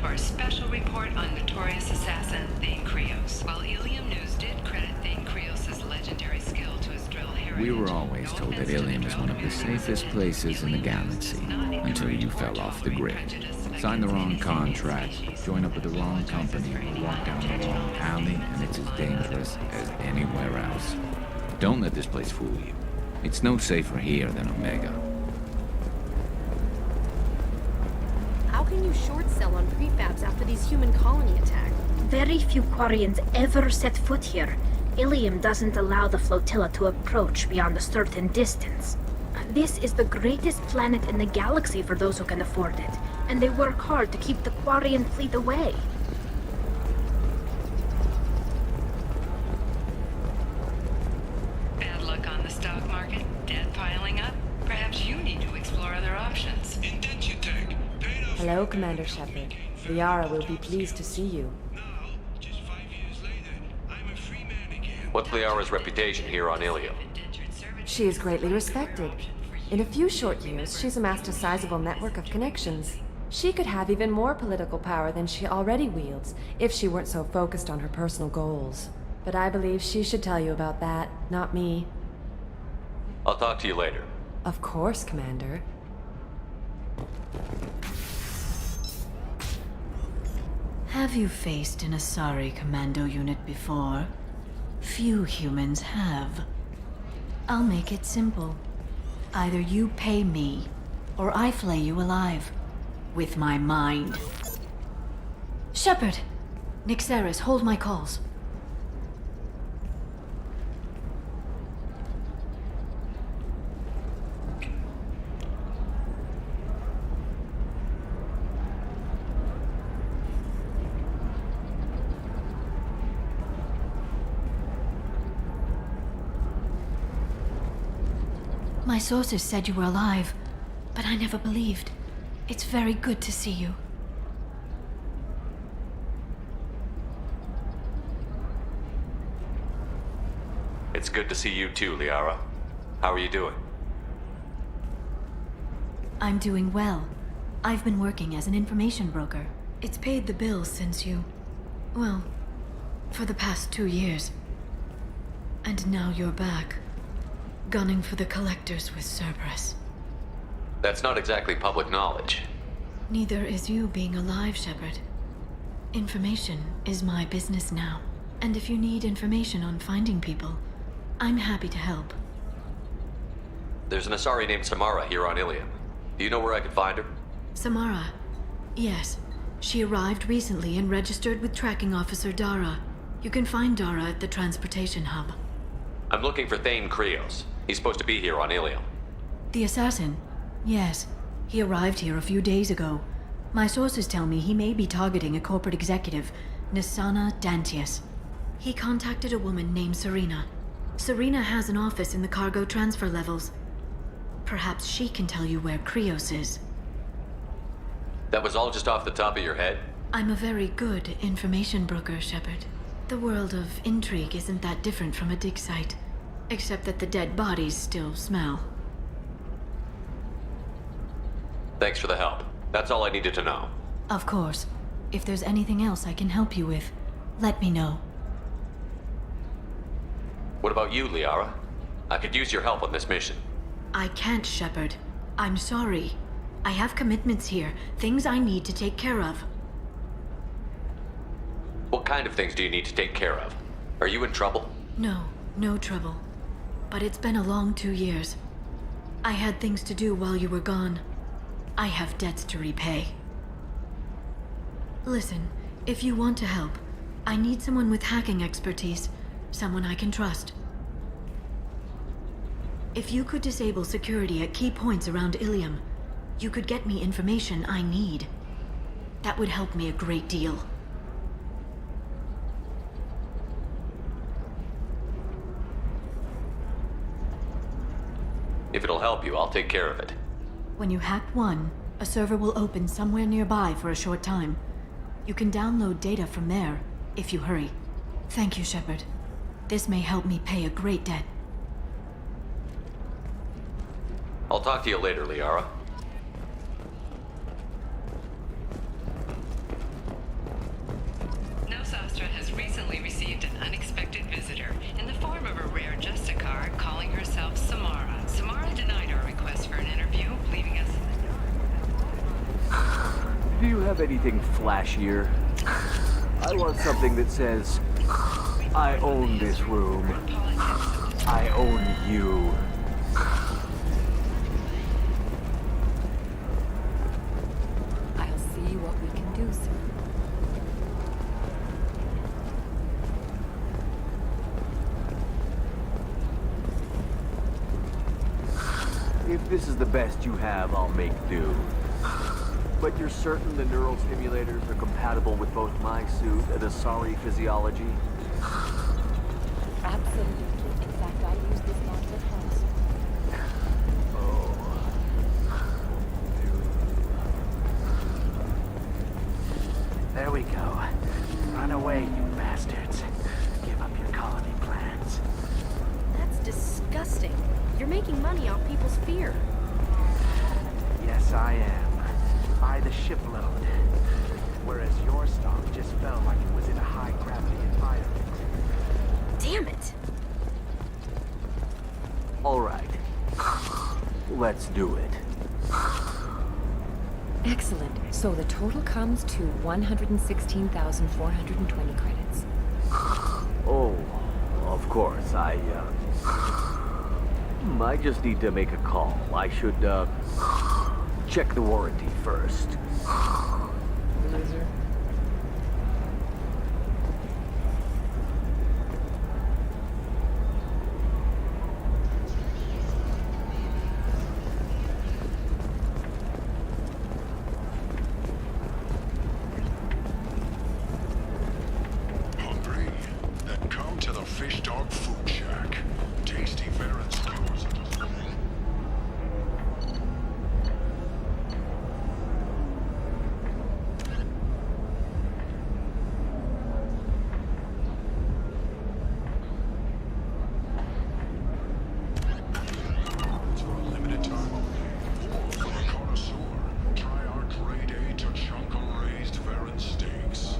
of our special report on notorious assassin Thane Krios. While Ilium News did credit Thane Krios' legendary skill to his drill heritage, We were always told that Ilium is one of the safest places in the galaxy, until you fell off the grid. Signed the wrong contract, joined up with the wrong company, walked down the wrong alley, and it's as dangerous as anywhere else. Don't let this place fool you. It's no safer here than Omega. How can you short sell on prefabs after these human colony attack? Very few Quarians ever set foot here. Ilium doesn't allow the flotilla to approach beyond a certain distance. This is the greatest planet in the galaxy for those who can afford it, and they work hard to keep the Quarian fleet away. Bad luck on the stock market, debt piling up. Perhaps you need to explore other options. Hello, Commander Shepard. Liara will be pleased to see you. What's Liara's reputation here on Ilium? She is greatly respected. In a few short years, she's amassed a sizable network of connections. She could have even more political power than she already wields, if she weren't so focused on her personal goals. But I believe she should tell you about that, not me. I'll talk to you later. Of course, Commander. Have you faced an Asari commando unit before? Few humans have. I'll make it simple. Either you pay me, or I flay you alive. With my mind. Shepard! Nixeris, hold my calls. My sources said you were alive, but I never believed. It's very good to see you. It's good to see you too, Liara. How are you doing? I'm doing well. I've been working as an information broker. It's paid the bills since you... well, for the past 2 years. And now you're back. Gunning for the Collectors with Cerberus. That's not exactly public knowledge. Neither is you being alive, Shepard. Information is my business now. And if you need information on finding people, I'm happy to help. There's an Asari named Samara here on Ilium. Do you know where I could find her? Samara. Yes. She arrived recently and registered with Tracking Officer Dara. You can find Dara at the transportation hub. I'm looking for Thane Krios. He's supposed to be here on Ilium. The assassin? Yes. He arrived here a few days ago. My sources tell me he may be targeting a corporate executive, Nisana Dantius. He contacted a woman named Serena. Serena has an office in the cargo transfer levels. Perhaps she can tell you where Krios is. That was all just off the top of your head? I'm a very good information broker, Shepard. The world of intrigue isn't that different from a dig site, except that the dead bodies still smell. Thanks for the help. That's all I needed to know. Of course. If there's anything else I can help you with, let me know. What about you, Liara? I could use your help on this mission. I can't, Shepard. I'm sorry. I have commitments here, things I need to take care of. What kind of things do you need to take care of? Are you in trouble? No, no trouble. But it's been a long 2 years. I had things to do while you were gone. I have debts to repay. Listen, if you want to help, I need someone with hacking expertise, someone I can trust. If you could disable security at key points around Ilium, you could get me information I need. That would help me a great deal. If it'll help you, I'll take care of it. When you hack one, a server will open somewhere nearby for a short time. You can download data from there, if you hurry. Thank you, Shepard. This may help me pay a great debt. I'll talk to you later, Liara. recently received an unexpected visitor in the form of a rare Justicard calling herself Samara. Samara denied our request for an interview, leaving us in the dark. Do you have anything flashier? I want something that says, I own this room. I own you. I'll see what we can do, sir. If this is the best you have, I'll make do. But you're certain the neural stimulators are compatible with both my suit and Asari physiology? Absolutely. In fact, I use this model at home, sir. There we go. Run away, you bastards. Give up your colony plans. That's disgusting. You're making money off people's fear. Yes, I am. By the shipload. Whereas your stock just fell like it was in a high-gravity environment. Damn it. All right. Let's do it. Excellent. So the total comes to 116,420 credits. Oh, of course, I just need to make a call. I should, check the warranty first. Hungry? Then come to the Fish Dog Food Shack. Tasty fare and skewers. It's for a limited time only. Or for the connoisseur, try our grade A Tachanka raised Varan steaks.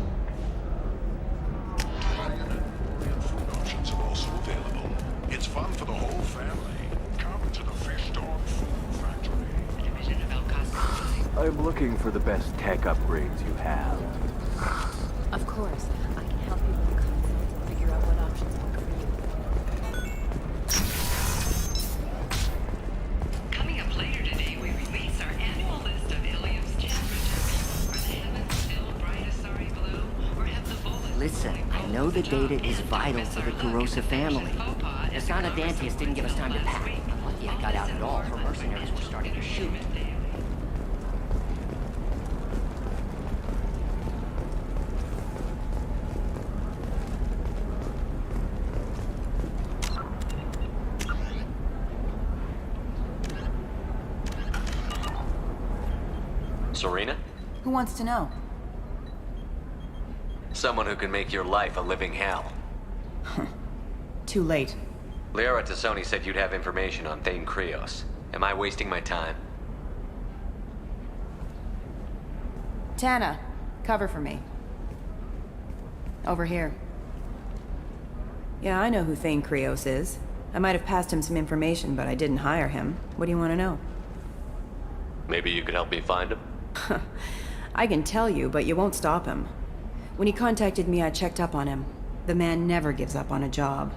Italian and Korean food options are also available. It's fun for the whole family. Come to the Fish Dog Food Factory. Division of El Costco. I'm looking for the best tech upgrades you have. Of course, I can help you with the console and figure out what options work for you. Coming up later today, we release our annual list of Ilium's temperatures. Are the heavens still bright Asari blue, or have the bullets... Listen, I know the data is vital for the Kurosa family. Asana Dantius didn't give us time to pack. I'm lucky I got out at all. Her mercenaries were starting to shoot. Serena? Who wants to know? Someone who can make your life a living hell. Too late. Liara Tassoni said you'd have information on Thane Krios. Am I wasting my time? Tana, cover for me. Over here. Yeah, I know who Thane Krios is. I might have passed him some information, but I didn't hire him. What do you want to know? Maybe you could help me find him? I can tell you, but you won't stop him. When he contacted me, I checked up on him. The man never gives up on a job.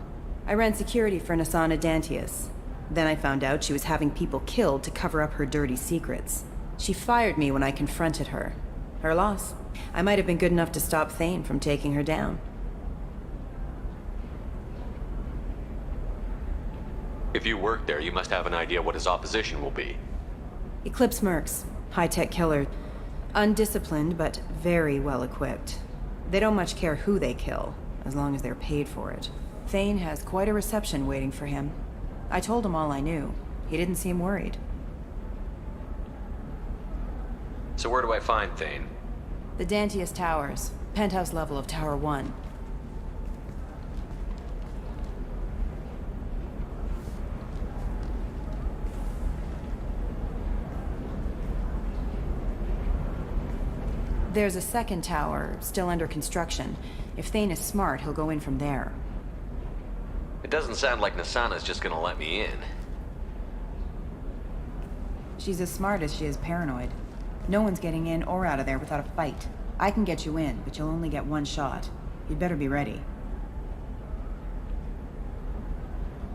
I ran security for Asana Dantius. Then I found out she was having people killed to cover up her dirty secrets. She fired me when I confronted her. Her loss. I might have been good enough to stop Thane from taking her down. If you work there, you must have an idea what his opposition will be. Eclipse mercs. High-tech killer. Undisciplined, but very well equipped. They don't much care who they kill, as long as they're paid for it. Thane has quite a reception waiting for him. I told him all I knew. He didn't seem worried. So where do I find Thane? The Dantius Towers. Penthouse level of Tower 1. There's a second tower, still under construction. If Thane is smart, he'll go in from there. It doesn't sound like Nasana's just gonna let me in. She's as smart as she is paranoid. No one's getting in or out of there without a fight. I can get you in, but you'll only get one shot. You'd better be ready.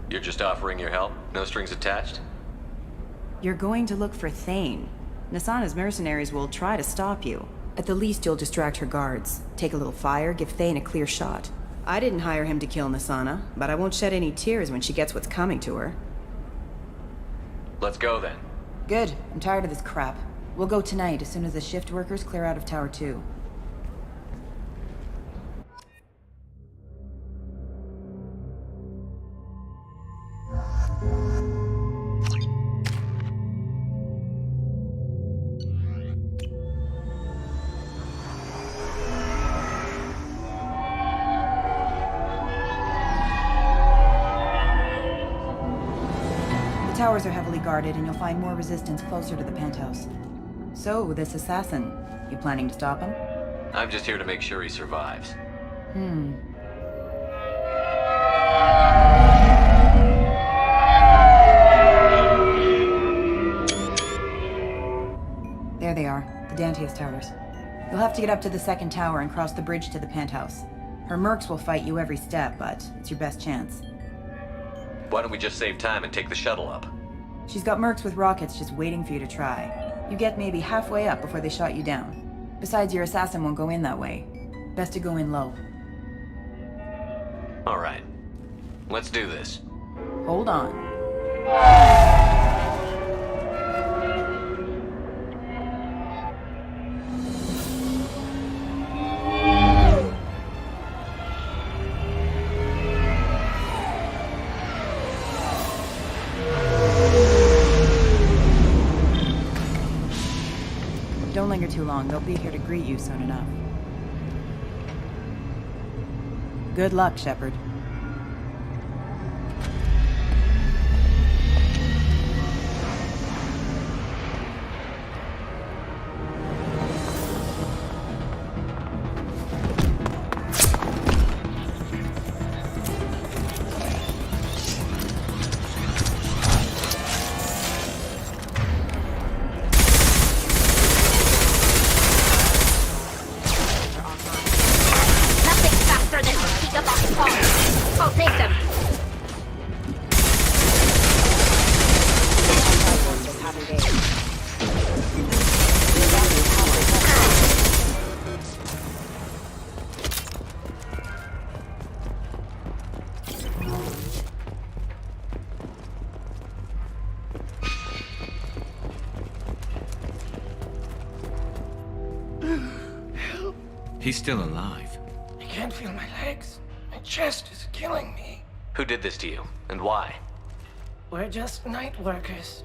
You're just offering your help? No strings attached? You're going to look for Thane. Nasana's mercenaries will try to stop you. At the least, you'll distract her guards. Take a little fire, give Thane a clear shot. I didn't hire him to kill Nasana, but I won't shed any tears when she gets what's coming to her. Let's go then. Good. I'm tired of this crap. We'll go tonight as soon as the shift workers clear out of Tower 2. The towers are heavily guarded, and you'll find more resistance closer to the penthouse. So, this assassin, you planning to stop him? I'm just here to make sure he survives. There they are, the Dantius towers. You'll have to get up to the second tower and cross the bridge to the penthouse. Her mercs will fight you every step, but it's your best chance. Why don't we just save time and take the shuttle up? She's got mercs with rockets just waiting for you to try. You get maybe halfway up before they shot you down. Besides, your assassin won't go in that way. Best to go in low. Alright. Let's do this. Hold on. Don't linger too long. They'll be here to greet you soon enough. Good luck, Shepard. I'll take them. He's still alive. I can't feel my legs. My chest is killing me. Who did this to you, and why? We're just night workers.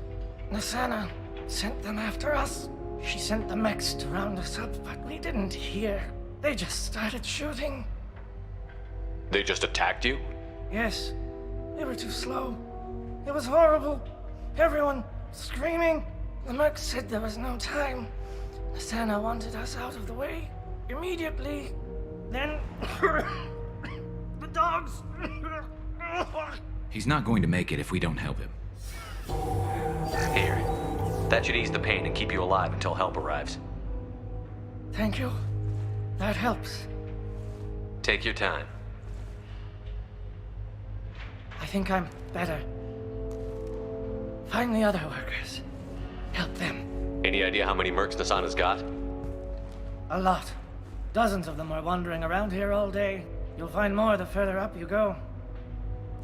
Nasana sent them after us. She sent the mechs to round us up, but we didn't hear. They just started shooting. They just attacked you? Yes, they were too slow. It was horrible. Everyone screaming. The mechs said there was no time. Nasana wanted us out of the way immediately. Then the dogs. He's not going to make it if we don't help him. Here. That should ease the pain and keep you alive until help arrives. Thank you. That helps. Take your time. I think I'm better. Find the other workers. Help them. Any idea how many mercs Nasana's got? A lot. Dozens of them are wandering around here all day. You'll find more the further up you go.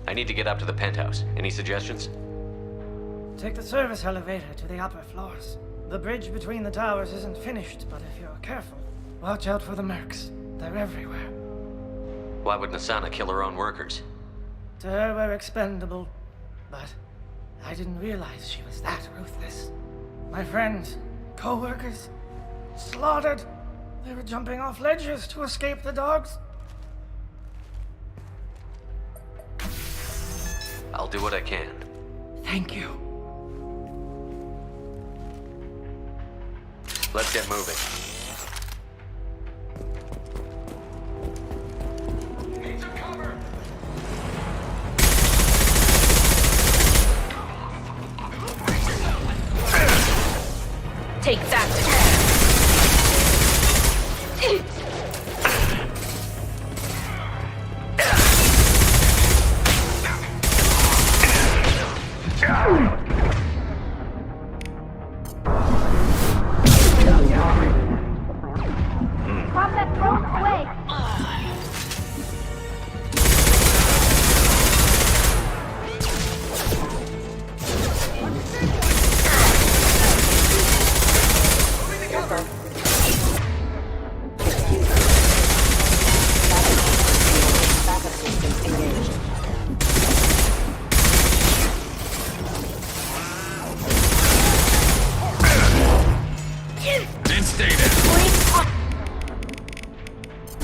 I need to get up to the penthouse. Any suggestions? Take the service elevator to the upper floors. The bridge between the towers isn't finished, but if you're careful, watch out for the mercs. They're everywhere. Why would Nasana kill her own workers? To her, we're expendable. But I didn't realize she was that ruthless. My friends, co-workers, slaughtered. They were jumping off ledges to escape the dogs. I'll do what I can. Thank you. Let's get moving.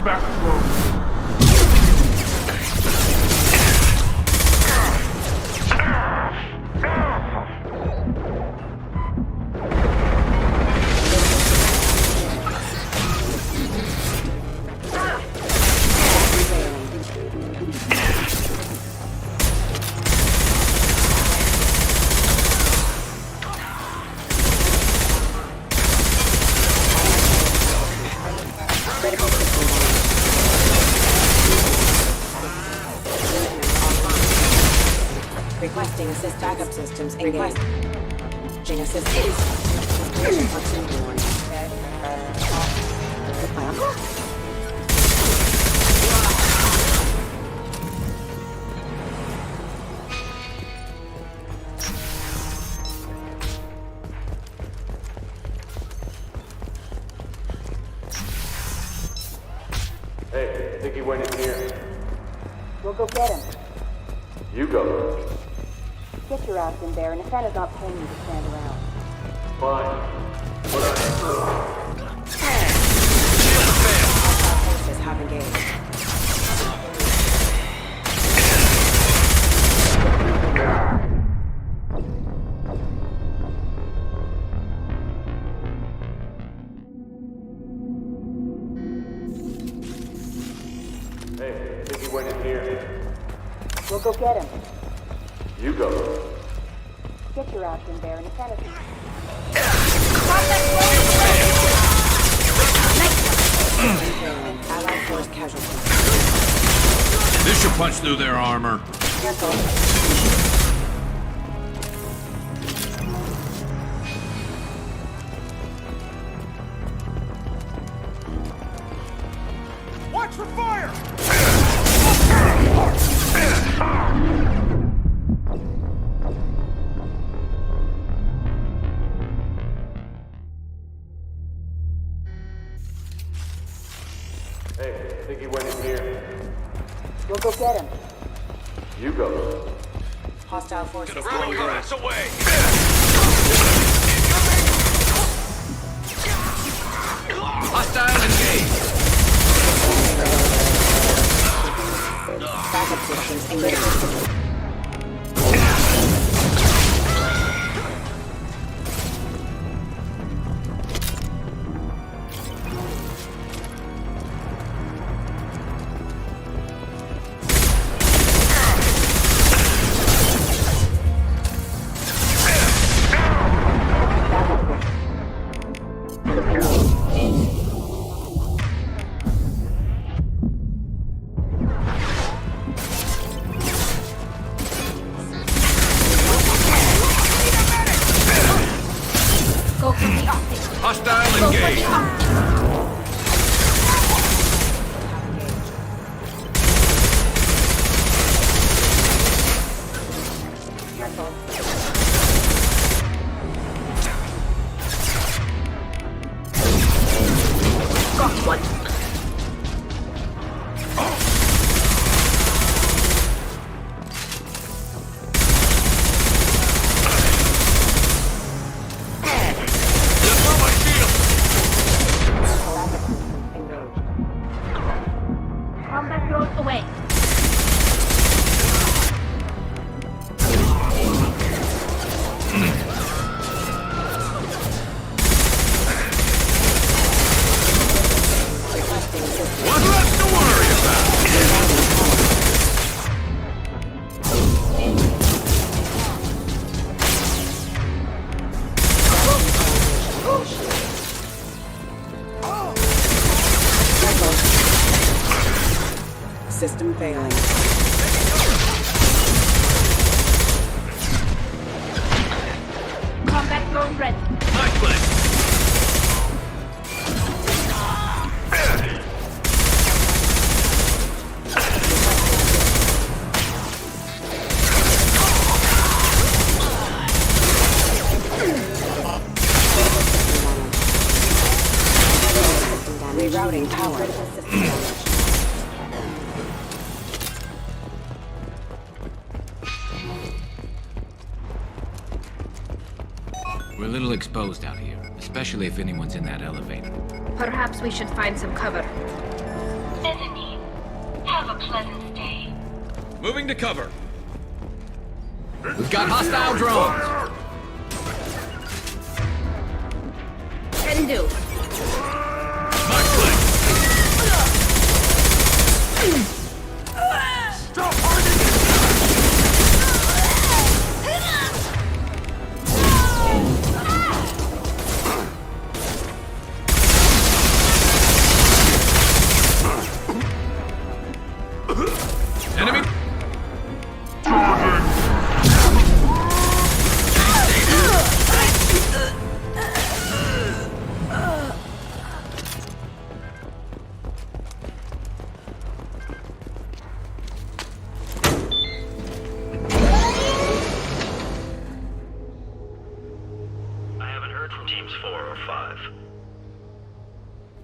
back slowly. Requesting assist backup systems engaged. Requesting assistance. Hey, I think he went in here. We'll go get him. You go. Get your ass in there, and if Anna's not paying you to stand around. Fine. What Forces have engaged. Hey, I think he went in here. We'll go get him. You go. Get your ass in there, and if Anna's... Allied force casualties. This should punch through their armor. Watch for fire! Hey, I think he went in here. We'll go get him. You go. Hostile forces. Throw your ass away! Hostile engaged! Backup systems engaged. Hostile engaged! Combat drones away. What's left to worry about? System failing. Combat drone ready. Nice place! Rerouting power. We're a little exposed out here, especially if anyone's in that elevator. Perhaps we should find some cover. pleasant stay. Moving to cover. We've got hostile drones! Can do. Stop hiding! Enemy! I haven't heard from teams 4 or 5.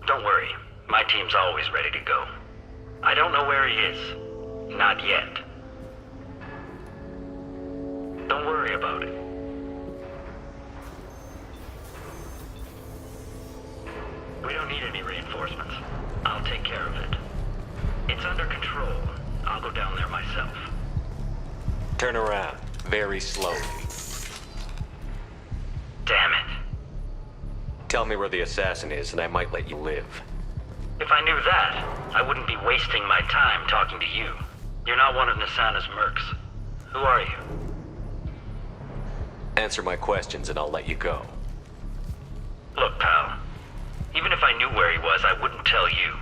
Don't worry, my team's always ready to go. I don't know where he is. Not yet. Don't worry about it. We don't need any reinforcements. I'll take care of it. It's under control. I'll go down there myself. Turn around, very slowly. Damn it. Tell me where the assassin is, and I might let you live. If I knew that, I wouldn't be wasting my time talking to you. You're not one of Nasana's mercs. Who are you? Answer my questions, and I'll let you go. Look, pal. Even if I knew where he was, I wouldn't tell you.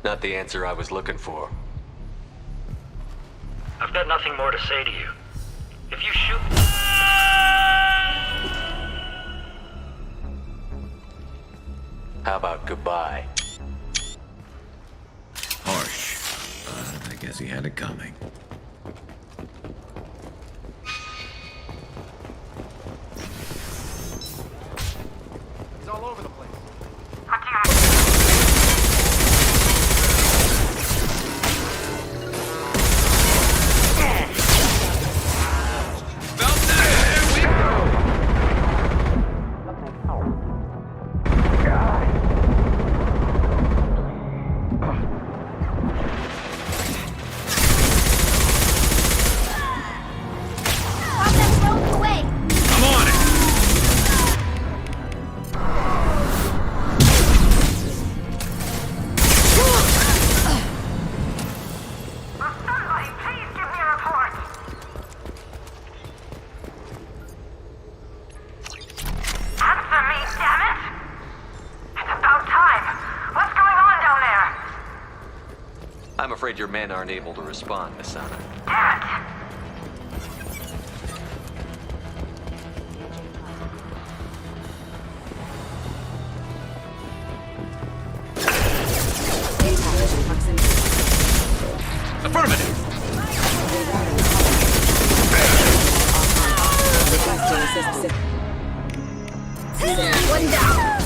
Not the answer I was looking for. I've got nothing more to say to you. If you shoot... How about goodbye? Harsh. But I guess he had it coming. He's all over the place. I'm afraid your men aren't able to respond, Nasana. Affirmative! One down.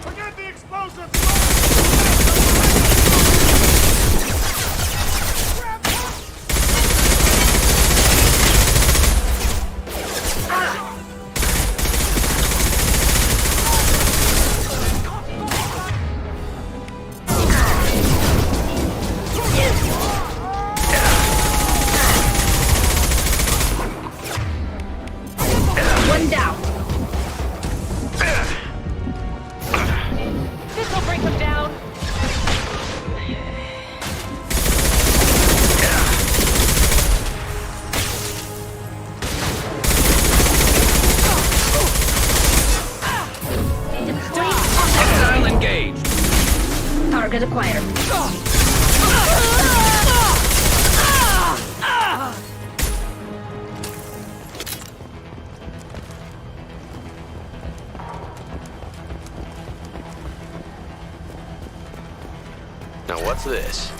Forget the explosives! One down. This'll bring him down. Hostile engaged. Target acquired. What's this?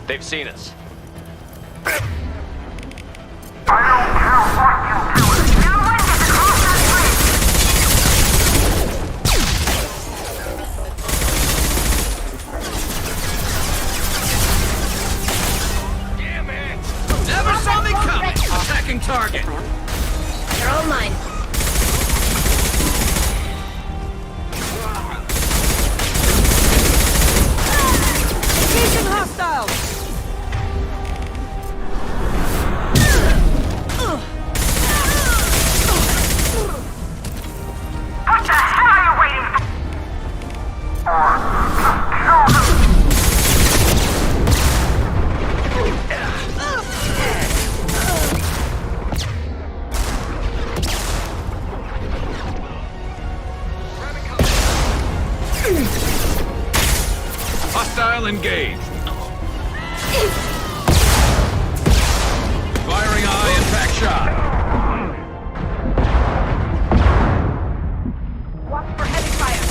They've seen us. Never saw me coming! Attacking target! They're all mine. Engaging hostiles! What the hell are you waiting Hostile engaged. Firing a high impact shot. Watch for heavy fire.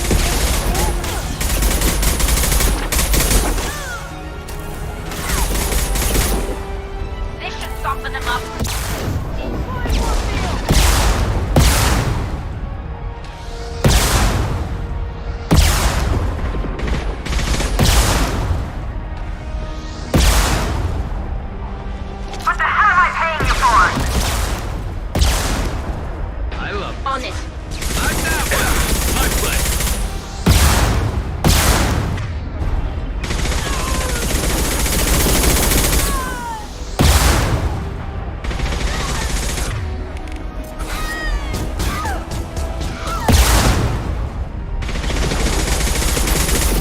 This should soften them up. What the hell am I paying you for? I love On it. Knock that one. My play.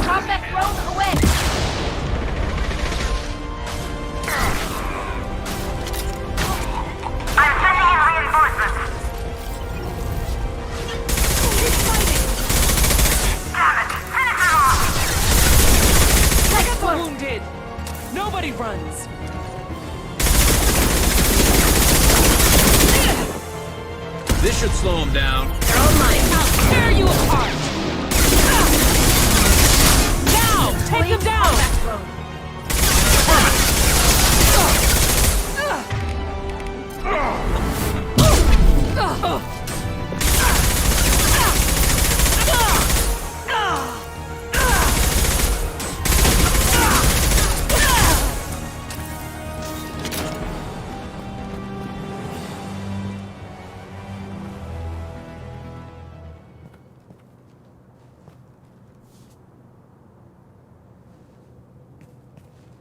Drop that drone away. I'm sending in reinforcements. Damn it! Finish it off! Get wounded! Nobody runs! This should slow him down. They're all mine. I'll tear you apart! Now! Take them down!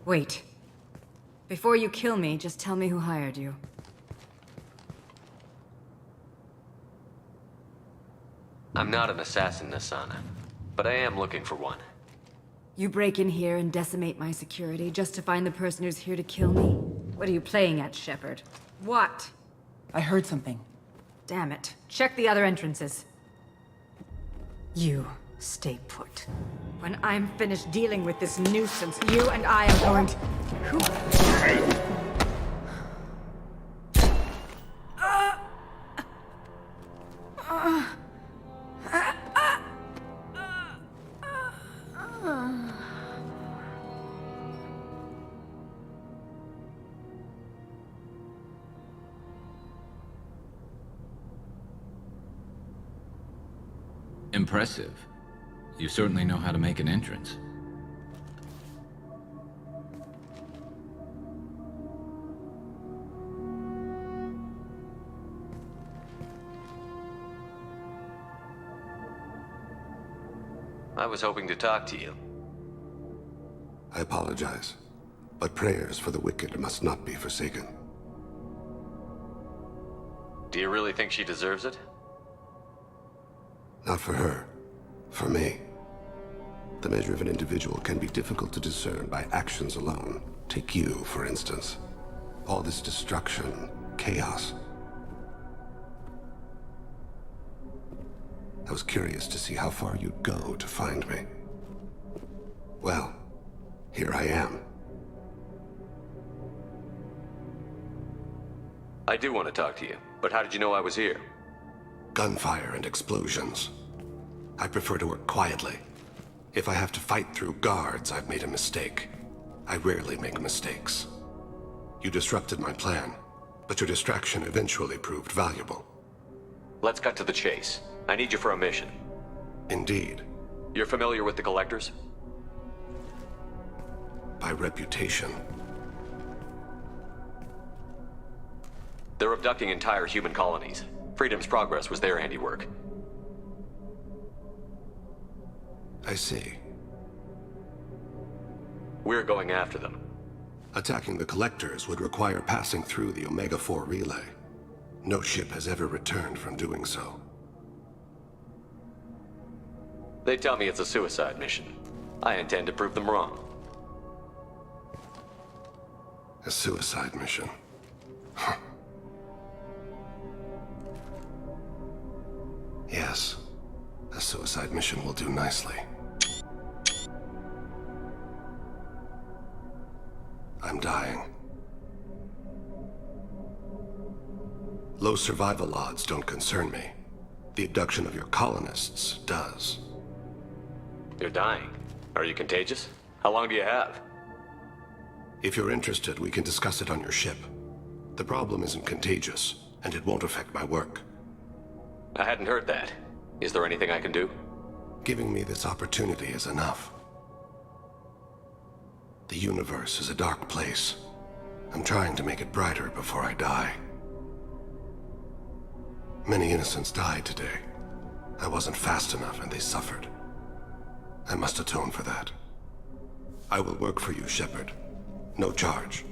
Wait. Before you kill me, just tell me who hired you. I'm not an assassin, Nasana, but I am looking for one. You break in here and decimate my security just to find the person who's here to kill me? What are you playing at, Shepard? What? I heard something. Damn it. Check the other entrances. You stay put. When I'm finished dealing with this nuisance, you and I are going to... Impressive. You certainly know how to make an entrance. I was hoping to talk to you. I apologize, but prayers for the wicked must not be forsaken. Do you really think she deserves it? Not for her. For me. The measure of an individual can be difficult to discern by actions alone. Take you, for instance. All this destruction, chaos. I was curious to see how far you'd go to find me. Well, here I am. I do want to talk to you, but how did you know I was here? Gunfire and explosions. I prefer to work quietly. If I have to fight through guards, I've made a mistake. I rarely make mistakes. You disrupted my plan, but your distraction eventually proved valuable. Let's cut to the chase. I need you for a mission. Indeed. You're familiar with the Collectors? By reputation. They're abducting entire human colonies. Freedom's Progress was their handiwork. I see. We're going after them. Attacking the Collectors would require passing through the Omega-4 relay. No ship has ever returned from doing so. They tell me it's a suicide mission. I intend to prove them wrong. A suicide mission? Huh. Yes, a suicide mission will do nicely. I'm dying. Low survival odds don't concern me. The abduction of your colonists does. You're dying. Are you contagious? How long do you have? If you're interested, we can discuss it on your ship. The problem isn't contagious, and it won't affect my work. I hadn't heard that. Is there anything I can do? Giving me this opportunity is enough. The universe is a dark place. I'm trying to make it brighter before I die. Many innocents died today. I wasn't fast enough and they suffered. I must atone for that. I will work for you, Shepard. No charge.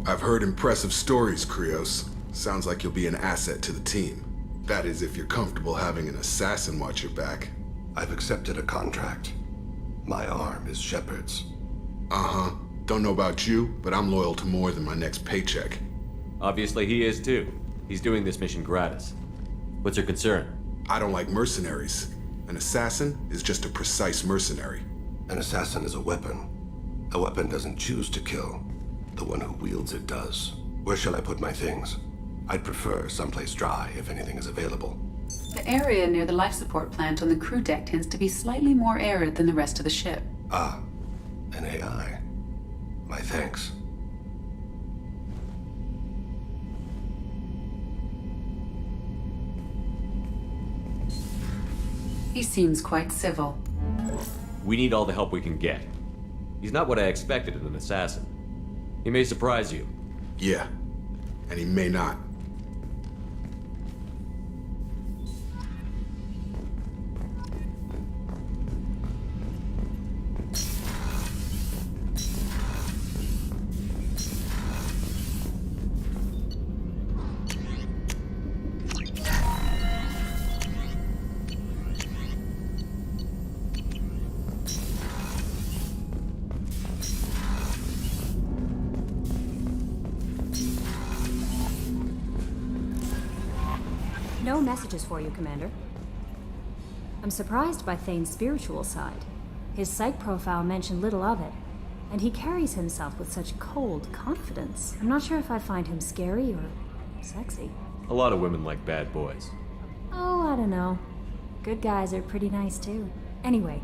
I've heard impressive stories, Krios. Sounds like you'll be an asset to the team. That is, if you're comfortable having an assassin watch your back. I've accepted a contract. My arm is Shepard's. Uh-huh. Don't know about you, but I'm loyal to more than my next paycheck. Obviously he is too. He's doing this mission gratis. What's your concern? I don't like mercenaries. An assassin is just a precise mercenary. An assassin is a weapon. A weapon doesn't choose to kill. The one who wields it does. Where shall I put my things? I'd prefer someplace dry if anything is available. The area near the life support plant on the crew deck tends to be slightly more arid than the rest of the ship. Ah, an AI. My thanks. He seems quite civil. We need all the help we can get. He's not what I expected in an assassin. He may surprise you. Yeah, and he may not. No messages for you, Commander. I'm surprised by Thane's spiritual side. His psych profile mentioned little of it, and he carries himself with such cold confidence. I'm not sure if I find him scary or sexy. A lot of women like bad boys. Oh, I don't know. Good guys are pretty nice too. Anyway,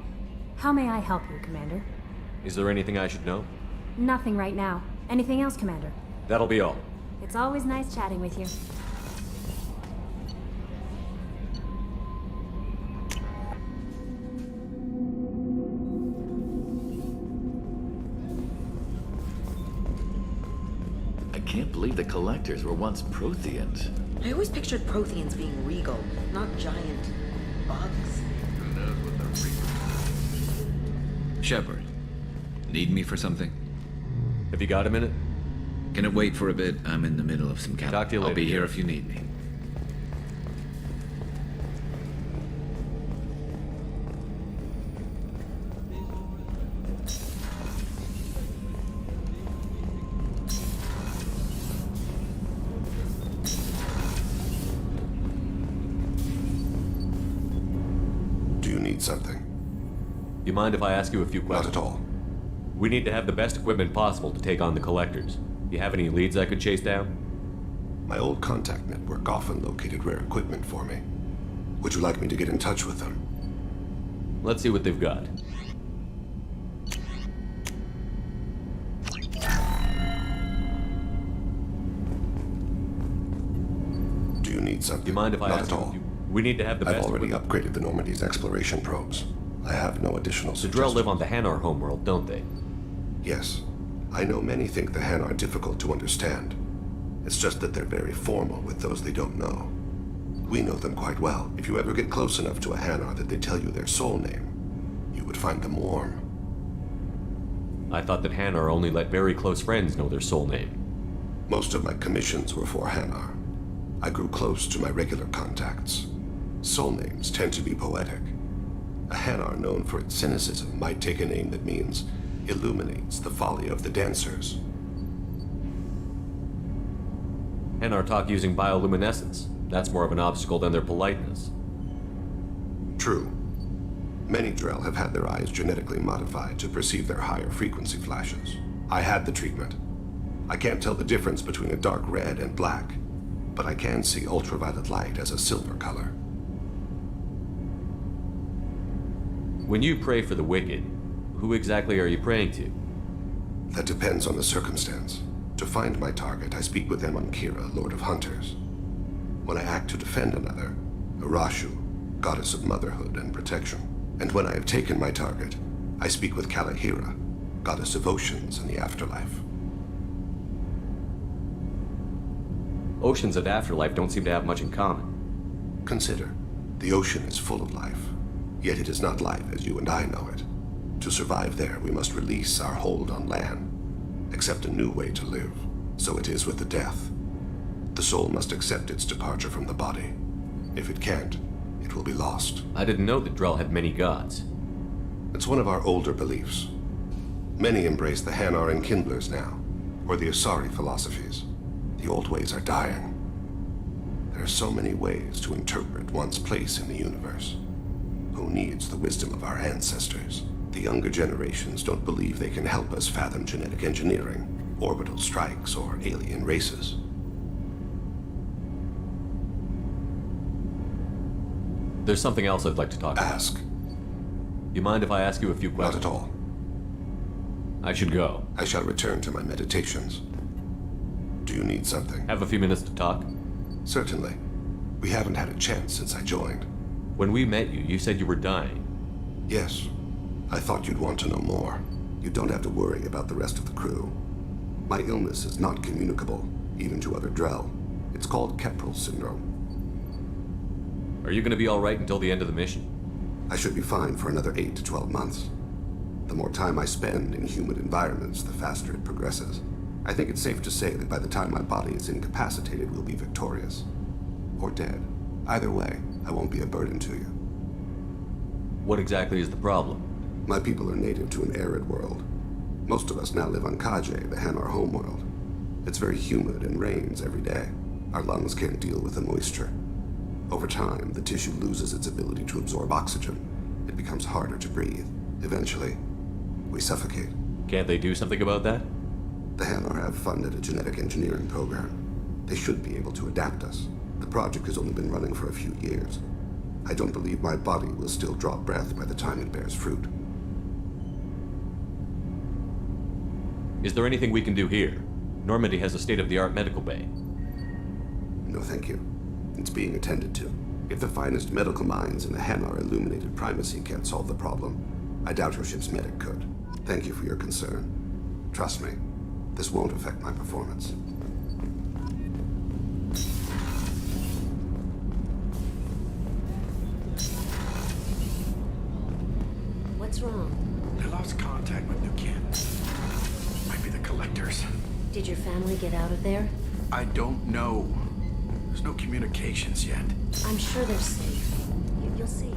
how may I help you, Commander? Is there anything I should know? Nothing right now. Anything else, Commander? That'll be all. It's always nice chatting with you. I can't believe the Collectors were once Protheans. I always pictured Protheans being regal, not giant bugs. Who knows what they're regal? Shepard, need me for something? Have you got a minute? Can it wait for a bit? I'm in the middle of some Talk to you later. I'll be here if you need me. Do you need something? You mind if I ask you a few questions? Not at all. We need to have the best equipment possible to take on the collectors. You have any leads I could chase down? My old contact network often located rare equipment for me. Would you like me to get in touch with them? Let's see what they've got. Do you need something? Do you mind if I Not ask at all. you? We need to have the best I've already equipment. upgraded the Normandy's exploration probes. I have no additional The Drell live on the Hanar homeworld, don't they? Yes. I know many think the Han are difficult to understand. It's just that they're very formal with those they don't know. We know them quite well. If you ever get close enough to a Hanar that they tell you their soul name, you would find them warm. I thought that Hanar only let very close friends know their soul name. Most of my commissions were for Hanar. I grew close to my regular contacts. Soul names tend to be poetic. A Hanar known for its cynicism might take a name that means illuminates the folly of the dancers. Hanar talk using bioluminescence. That's more of an obstacle than their politeness. True. Many Drell have had their eyes genetically modified to perceive their higher frequency flashes. I had the treatment. I can't tell the difference between a dark red and black, but I can see ultraviolet light as a silver color. When you pray for the wicked, who exactly are you praying to? That depends on the circumstance. To find my target, I speak with Kira, Lord of Hunters. When I act to defend another, Arashu, Goddess of Motherhood and Protection. And when I have taken my target, I speak with Kalahira, Goddess of Oceans and the Afterlife. Oceans and afterlife don't seem to have much in common. Consider, the ocean is full of life, yet it is not life as you and I know it. To survive there, we must release our hold on land, accept a new way to live. So it is with the death. The soul must accept its departure from the body. If it can't, it will be lost. I didn't know that Drell had many gods. It's one of our older beliefs. Many embrace the Hanar and Kindlers now, or the Asari philosophies. The old ways are dying. There are so many ways to interpret one's place in the universe. Who needs the wisdom of our ancestors? The younger generations don't believe they can help us fathom genetic engineering, orbital strikes, or alien races. There's something else I'd like to talk about. Ask. You mind if I ask you a few questions? Not at all. I should go. I shall return to my meditations. Do you need something? Have a few minutes to talk? Certainly. We haven't had a chance since I joined. When we met you, you said you were dying. Yes. I thought you'd want to know more. You don't have to worry about the rest of the crew. My illness is not communicable, even to other Drell. It's called Keprel syndrome. Are you going to be all right until the end of the mission? I should be fine for another 8 to 12 months. The more time I spend in humid environments, the faster it progresses. I think it's safe to say that by the time my body is incapacitated, we'll be victorious. Or dead. Either way, I won't be a burden to you. What exactly is the problem? My people are native to an arid world. Most of us now live on Kaje, the Hanar homeworld. It's very humid and rains every day. Our lungs can't deal with the moisture. Over time, the tissue loses its ability to absorb oxygen. It becomes harder to breathe. Eventually, we suffocate. Can't they do something about that? The Hanar have funded a genetic engineering program. They should be able to adapt us. The project has only been running for a few years. I don't believe my body will still draw breath by the time it bears fruit. Is there anything we can do here? Normandy has a state-of-the-art medical bay. No, thank you. It's being attended to. If the finest medical minds in the Hanar illuminated primacy can't solve the problem, I doubt your ship's medic could. Thank you for your concern. Trust me, this won't affect my performance. What's wrong? I lost contact with New Kin. Might be the collectors. Did your family get out of there? I don't know. There's no communications yet. I'm sure they're safe. You'll see.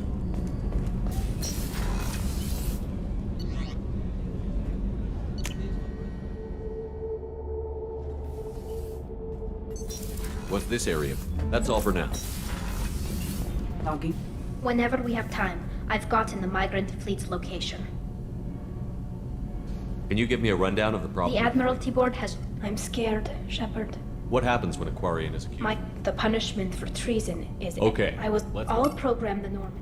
What's this area? That's all for now. Logging. Whenever we have time, I've gotten the migrant fleet's location. Can you give me a rundown of the problem? The Admiralty Board has... I'm scared, Shepard. What happens when a Quarian is accused? The punishment for treason is... Okay, I was let's all go. programmed the norm.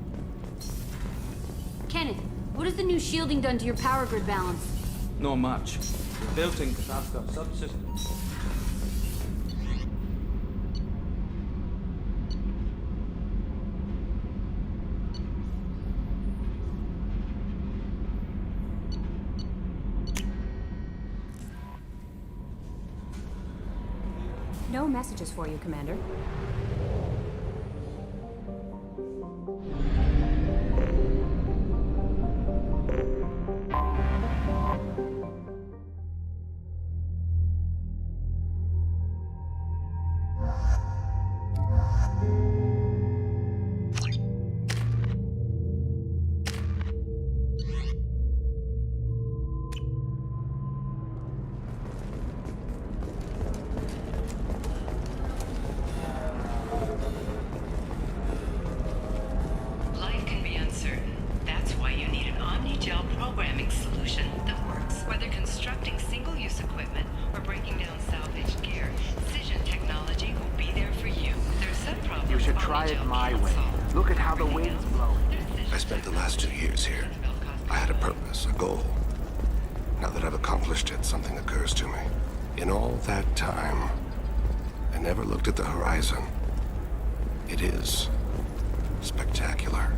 Kenneth, what has the new shielding done to your power grid balance? Not much. We're building disaster subsystems. No messages for you, Commander. Life can be uncertain. That's why you need an omni-gel programming solution that works. Whether constructing single-use equipment or breaking down salvaged gear, Cision technology will be there for you. There's some problems. You should try it my way. Look at how the wind's blowing. I spent the last 2 years here. I had a purpose, a goal. Now that I've accomplished it, something occurs to me. In all that time, I never looked at the horizon. It is spectacular.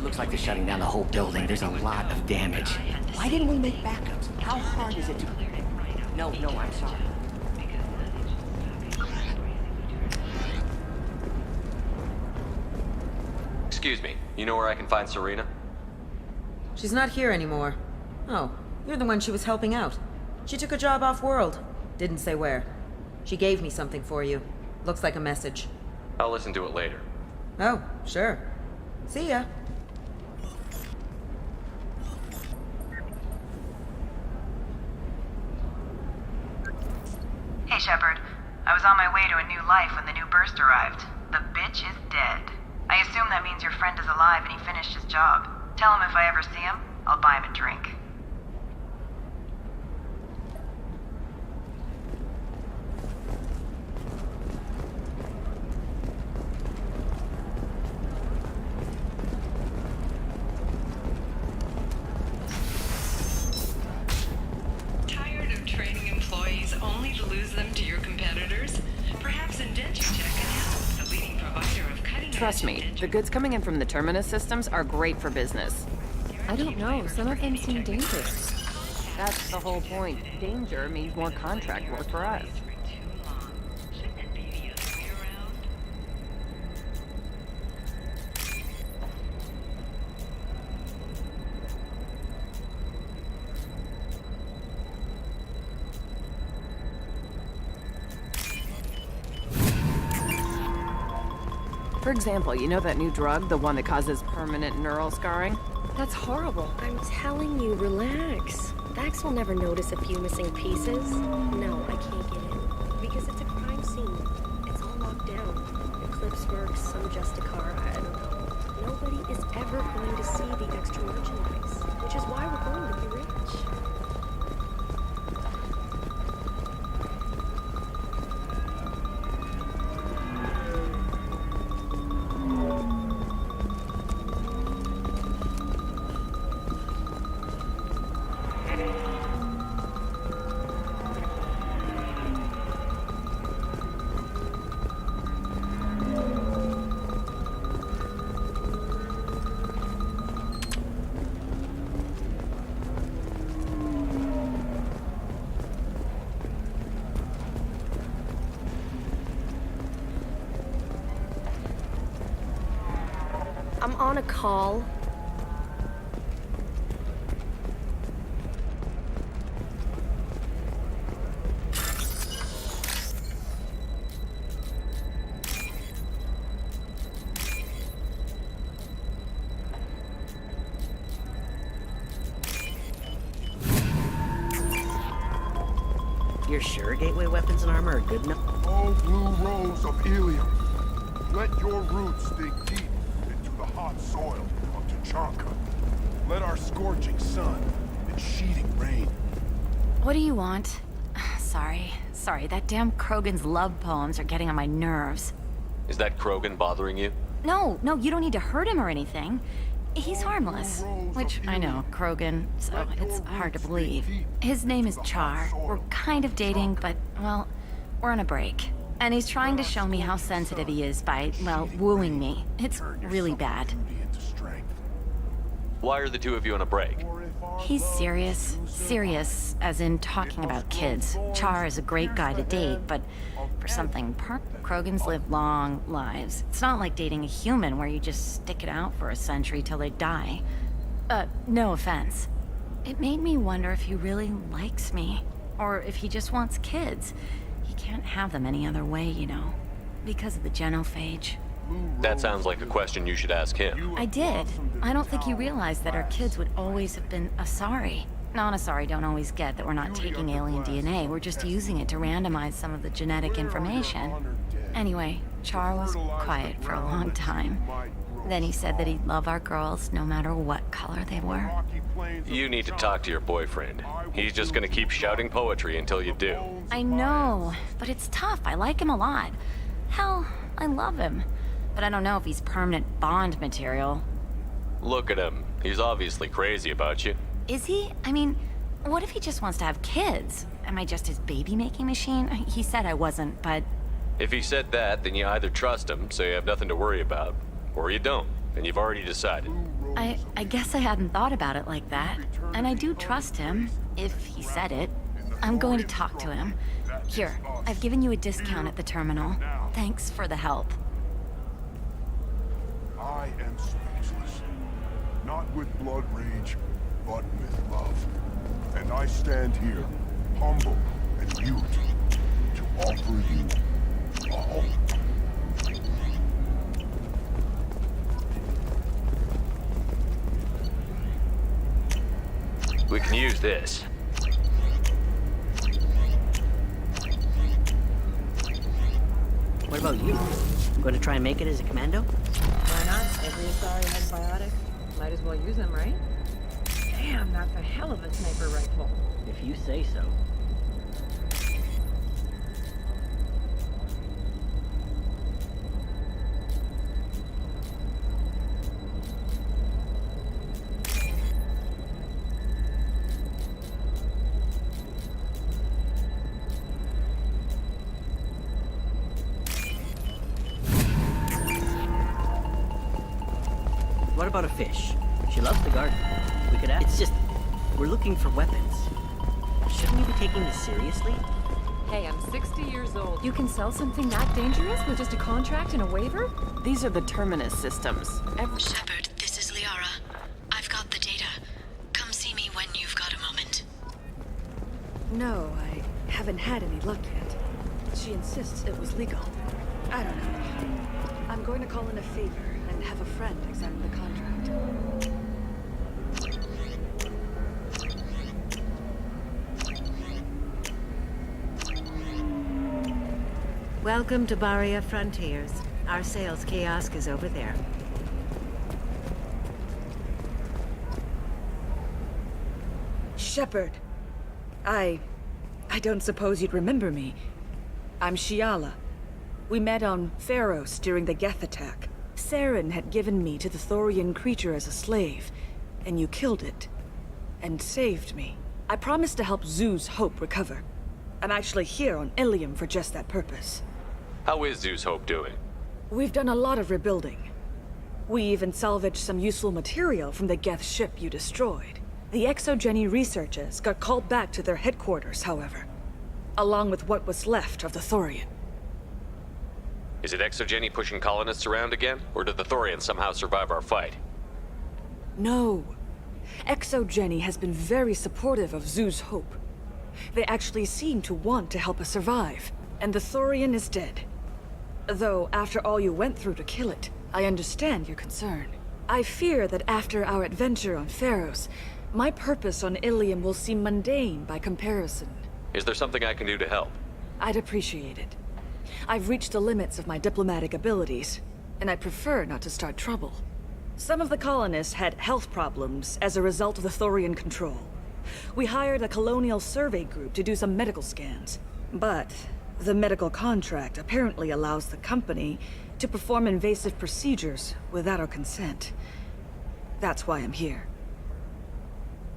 Looks like they're shutting down the whole building. There's a lot of damage. Why didn't we make backups? How hard is it to... No, I'm sorry. Excuse me, you know where I can find Serena? She's not here anymore. Oh, you're the one she was helping out. She took a job off-world. Didn't say where. She gave me something for you. Looks like a message. I'll listen to it later. Oh, sure. See ya. Hey, Shepard. I was on my way to a new life when the new burst arrived. The bitch is dead. I assume that means your friend is alive and he finished his job. Tell him if I ever see him, I'll buy him a drink. Tired of training employees only to lose them to your competitors? Perhaps Indentutech can help, the leading provider of cutting-edge... Trust me, the goods coming in from the Terminus systems are great for business. I don't know, some of them seem dangerous. That's the whole point. Danger means more contract work for us. For example, you know that new drug, the one that causes permanent neural scarring? That's horrible. I'm telling you, relax. Vax will never notice a few missing pieces. No, I can't get in. Because it's a crime scene. It's all locked down. Eclipse works, some Justicar, I don't know. Nobody is ever going to see the extra merchandise. Which is why we're going to be rich. I'm on a call. You're sure gateway weapons and armor are good enough? Oh, blue rose of helium. Let your roots dig deep into the hot soil of Tuchanka. Let our scorching sun and sheeting rain. What do you want? Sorry, that damn Krogan's love poems are getting on my nerves. Is that Krogan bothering you? No, you don't need to hurt him or anything. He's harmless. Which, I know, Krogan, so it's hard to believe. His name is Char. We're kind of dating, but, well, we're on a break. And he's trying to show me how sensitive he is by, well, wooing me. It's really bad. Why are the two of you on a break? He's serious. Serious, as in talking about kids. Char is a great guy to date, but for something Krogans live long lives. It's not like dating a human where you just stick it out for a century till they die. No offense. It made me wonder if he really likes me, or if he just wants kids. He can't have them any other way, you know, because of the genophage. That sounds like a question you should ask him. I did. I don't think he realized that our kids would always have been Asari. Non-Asari don't always get that we're not taking alien DNA, we're just using it to randomize some of the genetic information. Anyway, Char was quiet for a long time. Then he said that he'd love our girls no matter what color they were. You need to talk to your boyfriend. He's just gonna keep shouting poetry until you do. I know, but it's tough. I like him a lot. Hell, I love him. But I don't know if he's permanent Bond material. Look at him. He's obviously crazy about you. Is he? I mean, what if he just wants to have kids? Am I just his baby-making machine? He said I wasn't, but... If he said that, then you either trust him, so you have nothing to worry about, or you don't, and you've already decided. I guess I hadn't thought about it like that. And I do trust him, if he said it. I'm going to talk to him. Here, I've given you a discount at the terminal. Thanks for the help. I am speechless. Not with blood rage, but with love. And I stand here, humble and mute, to offer you all. We can use this. What about you? Going to try and make it as a commando? Why not? Every Asari has biotics. Might as well use them, right? Damn, that's a hell of a sniper rifle. If you say so. What about a fish? She loves the garden. We could ask. It's just, we're looking for weapons. Shouldn't you be taking this seriously? Hey, I'm 60 years old. You can sell something that dangerous with just a contract and a waiver? These are the Terminus systems. Shepard, this is Liara. I've got the data. Come see me when you've got a moment. No, I haven't had any luck yet. She insists it was legal. I don't know. I'm going to call in a favor and have a friend examine the contract. Welcome to Baria Frontiers. Our sales kiosk is over there. Shepard, I don't suppose you'd remember me. I'm Shiala. We met on Pharos during the Geth attack. Saren had given me to the Thorian creature as a slave, and you killed it. And saved me. I promised to help Zoo's Hope recover. I'm actually here on Ilium for just that purpose. How is Zoo's Hope doing? We've done a lot of rebuilding. We even salvaged some useful material from the Geth ship you destroyed. The Exogeny researchers got called back to their headquarters, however, along with what was left of the Thorian. Is it Exogeny pushing colonists around again? Or did the Thorians somehow survive our fight? No. Exogeny has been very supportive of Zoo's Hope. They actually seem to want to help us survive, and the Thorian is dead. Though, after all you went through to kill it, I understand your concern. I fear that after our adventure on Pharos, my purpose on Ilium will seem mundane by comparison. Is there something I can do to help? I'd appreciate it. I've reached the limits of my diplomatic abilities, and I prefer not to start trouble. Some of the colonists had health problems as a result of the Thorian control. We hired a colonial survey group to do some medical scans. But the medical contract apparently allows the company to perform invasive procedures without our consent. That's why I'm here.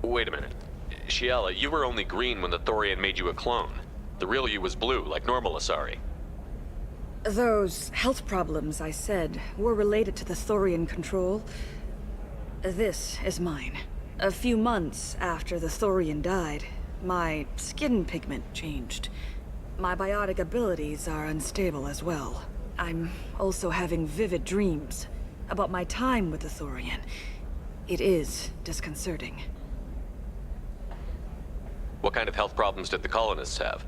Wait a minute. Shiala, you were only green when the Thorian made you a clone. The real you was blue, like normal Asari. Those health problems I said were related to the Thorian control. This is mine. A few months after the Thorian died, my skin pigment changed. My biotic abilities are unstable as well. I'm also having vivid dreams about my time with the Thorian. It is disconcerting. What kind of health problems did the colonists have?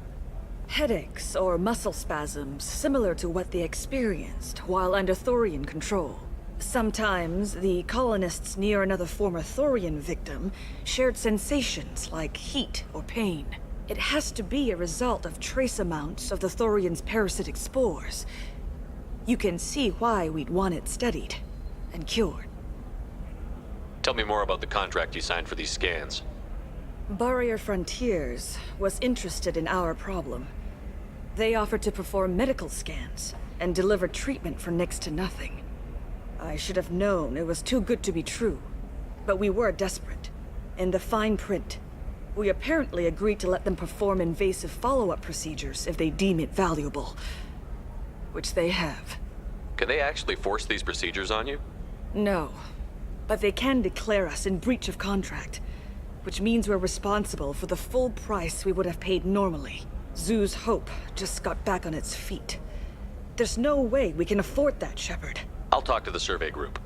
Headaches or muscle spasms similar to what they experienced while under Thorian control. Sometimes the colonists near another former Thorian victim shared sensations like heat or pain. It has to be a result of trace amounts of the Thorian's parasitic spores. You can see why we'd want it studied and cured. Tell me more about the contract you signed for these scans. Barrier Frontiers was interested in our problem. They offered to perform medical scans and deliver treatment for next to nothing. I should have known it was too good to be true, but we were desperate. In the fine print, we apparently agreed to let them perform invasive follow-up procedures if they deem it valuable. Which they have. Can they actually force these procedures on you? No, but they can declare us in breach of contract, which means we're responsible for the full price we would have paid normally. Zoo's Hope just got back on its feet. There's no way we can afford that, Shepard. I'll talk to the survey group.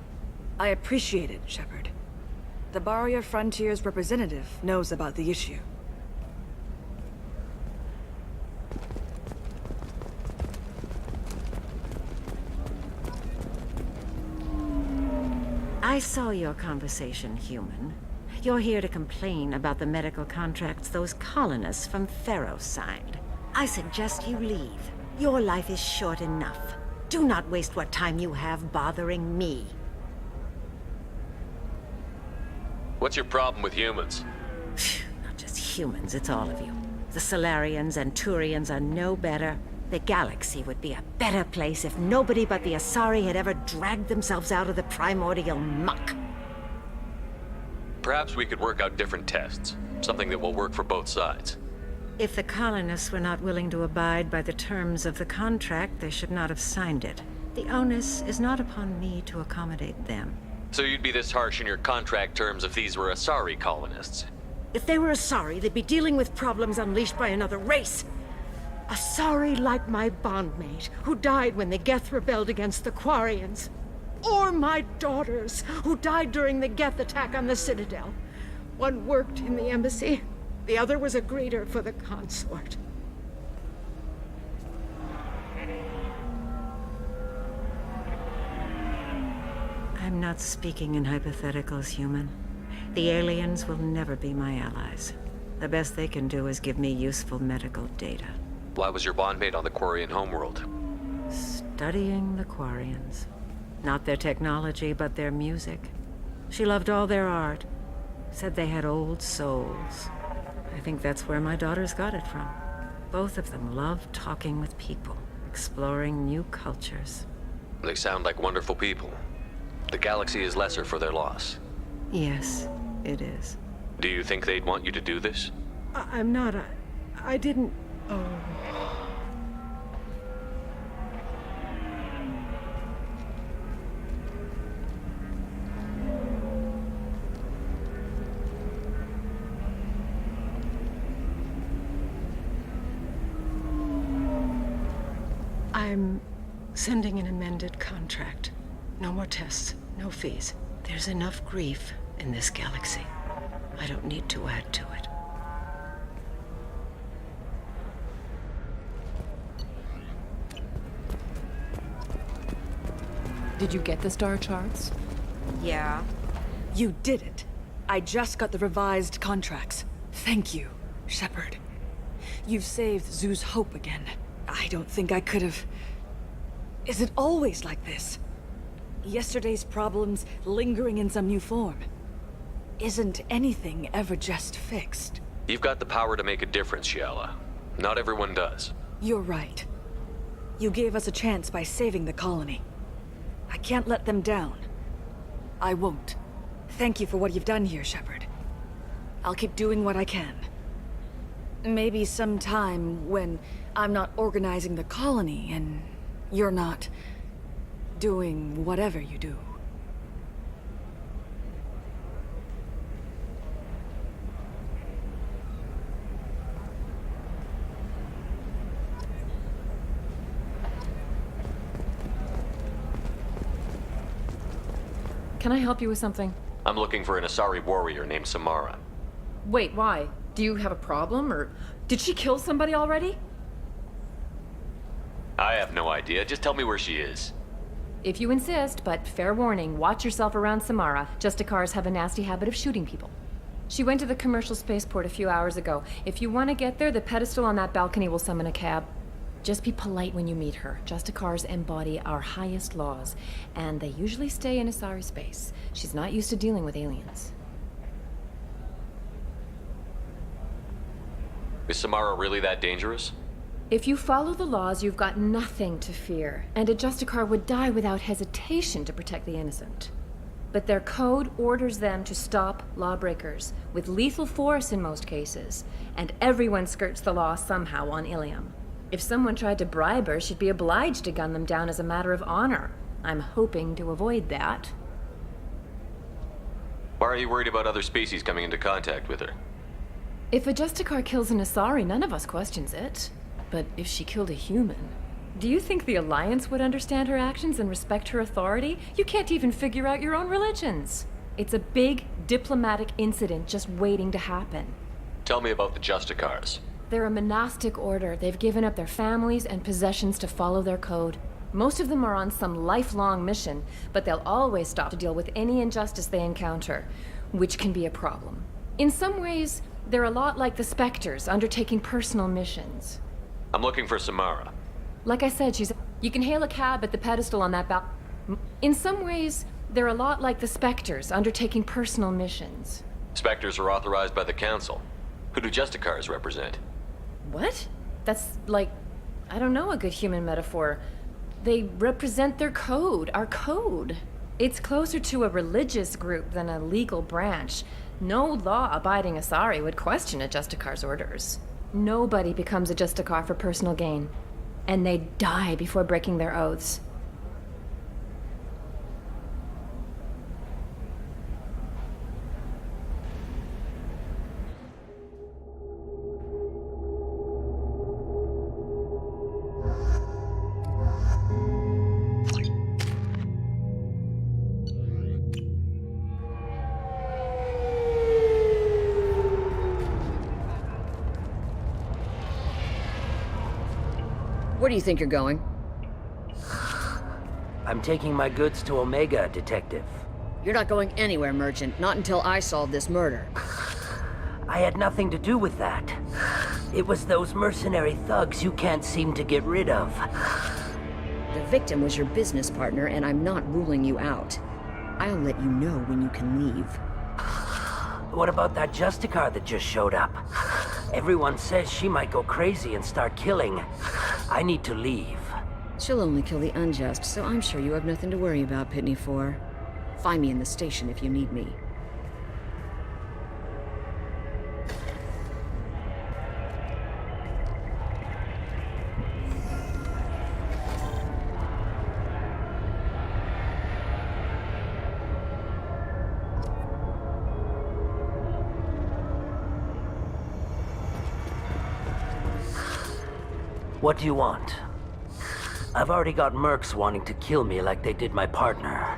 I appreciate it, Shepard. The Barrier Frontiers representative knows about the issue. I saw your conversation, human. You're here to complain about the medical contracts those colonists from Pharos signed. I suggest you leave. Your life is short enough. Do not waste what time you have bothering me. What's your problem with humans? Not just humans, it's all of you. The Solarians and Turians are no better. The galaxy would be a better place if nobody but the Asari had ever dragged themselves out of the primordial muck. Perhaps we could work out different tests. Something that will work for both sides. If the colonists were not willing to abide by the terms of the contract, they should not have signed it. The onus is not upon me to accommodate them. So you'd be this harsh in your contract terms if these were Asari colonists? If they were Asari, they'd be dealing with problems unleashed by another race. Asari like my bondmate, who died when the Geth rebelled against the Quarians. Or my daughters, who died during the Geth attack on the Citadel. One worked in the embassy, the other was a greeter for the consort. I'm not speaking in hypotheticals, human. The aliens will never be my allies. The best they can do is give me useful medical data. Why was your bondmate on the Quarian homeworld? Studying the Quarians. Not their technology, but their music. She loved all their art. Said they had old souls. I think that's where my daughters got it from. Both of them loved talking with people, exploring new cultures. They sound like wonderful people. The galaxy is lesser for their loss. Yes, it is. Do you think they'd want you to do this? I'm not. I didn't. Oh. Sending an amended contract. No more tests, no fees. There's enough grief in this galaxy. I don't need to add to it. Did you get the star charts? Yeah. You did it. I just got the revised contracts. Thank you, Shepard. You've saved Zoo's hope again. I don't think I could have... Is it always like this? Yesterday's problems lingering in some new form. Isn't anything ever just fixed? You've got the power to make a difference, Shiala. Not everyone does. You're right. You gave us a chance by saving the colony. I can't let them down. I won't. Thank you for what you've done here, Shepard. I'll keep doing what I can. Maybe sometime when I'm not organizing the colony and you're not doing whatever you do. Can I help you with something? I'm looking for an Asari warrior named Samara. Wait, why? Do you have a problem, or did she kill somebody already? I have no idea. Just tell me where she is. If you insist, but fair warning, watch yourself around Samara. Justicars have a nasty habit of shooting people. She went to the commercial spaceport a few hours ago. If you want to get there, the pedestal on that balcony will summon a cab. Just be polite when you meet her. Justicars embody our highest laws, and they usually stay in Asari space. She's not used to dealing with aliens. Is Samara really that dangerous? If you follow the laws, you've got nothing to fear, and a Justicar would die without hesitation to protect the innocent. But their code orders them to stop lawbreakers, with lethal force in most cases, and everyone skirts the law somehow on Ilium. If someone tried to bribe her, she'd be obliged to gun them down as a matter of honor. I'm hoping to avoid that. Why are you worried about other species coming into contact with her? If a Justicar kills an Asari, none of us questions it. But if she killed a human, do you think the Alliance would understand her actions and respect her authority? You can't even figure out your own religions. It's a big diplomatic incident just waiting to happen. Tell me about the Justicars. They're a monastic order. They've given up their families and possessions to follow their code. Most of them are on some lifelong mission, but they'll always stop to deal with any injustice they encounter, which can be a problem. In some ways, they're a lot like the Spectres, undertaking personal missions. I'm looking for Samara. Like I said, you can hail a cab at the pedestal on that In some ways, they're a lot like the Spectres, undertaking personal missions. Spectres are authorized by the Council. Who do Justicars represent? What? That's like, I don't know, a good human metaphor. They represent their code, our code. It's closer to a religious group than a legal branch. No law-abiding Asari would question a Justicar's orders. Nobody becomes a Justicar for personal gain. And they die before breaking their oaths. Where do you think you're going? I'm taking my goods to Omega, Detective. You're not going anywhere, Merchant. Not until I solve this murder. I had nothing to do with that. It was those mercenary thugs you can't seem to get rid of. The victim was your business partner, and I'm not ruling you out. I'll let you know when you can leave. What about that Justicar that just showed up? Everyone says she might go crazy and start killing. I need to leave. She'll only kill the unjust, so I'm sure you have nothing to worry about, Pitney 4. Find me in the station if you need me. What do you want? I've already got mercs wanting to kill me like they did my partner.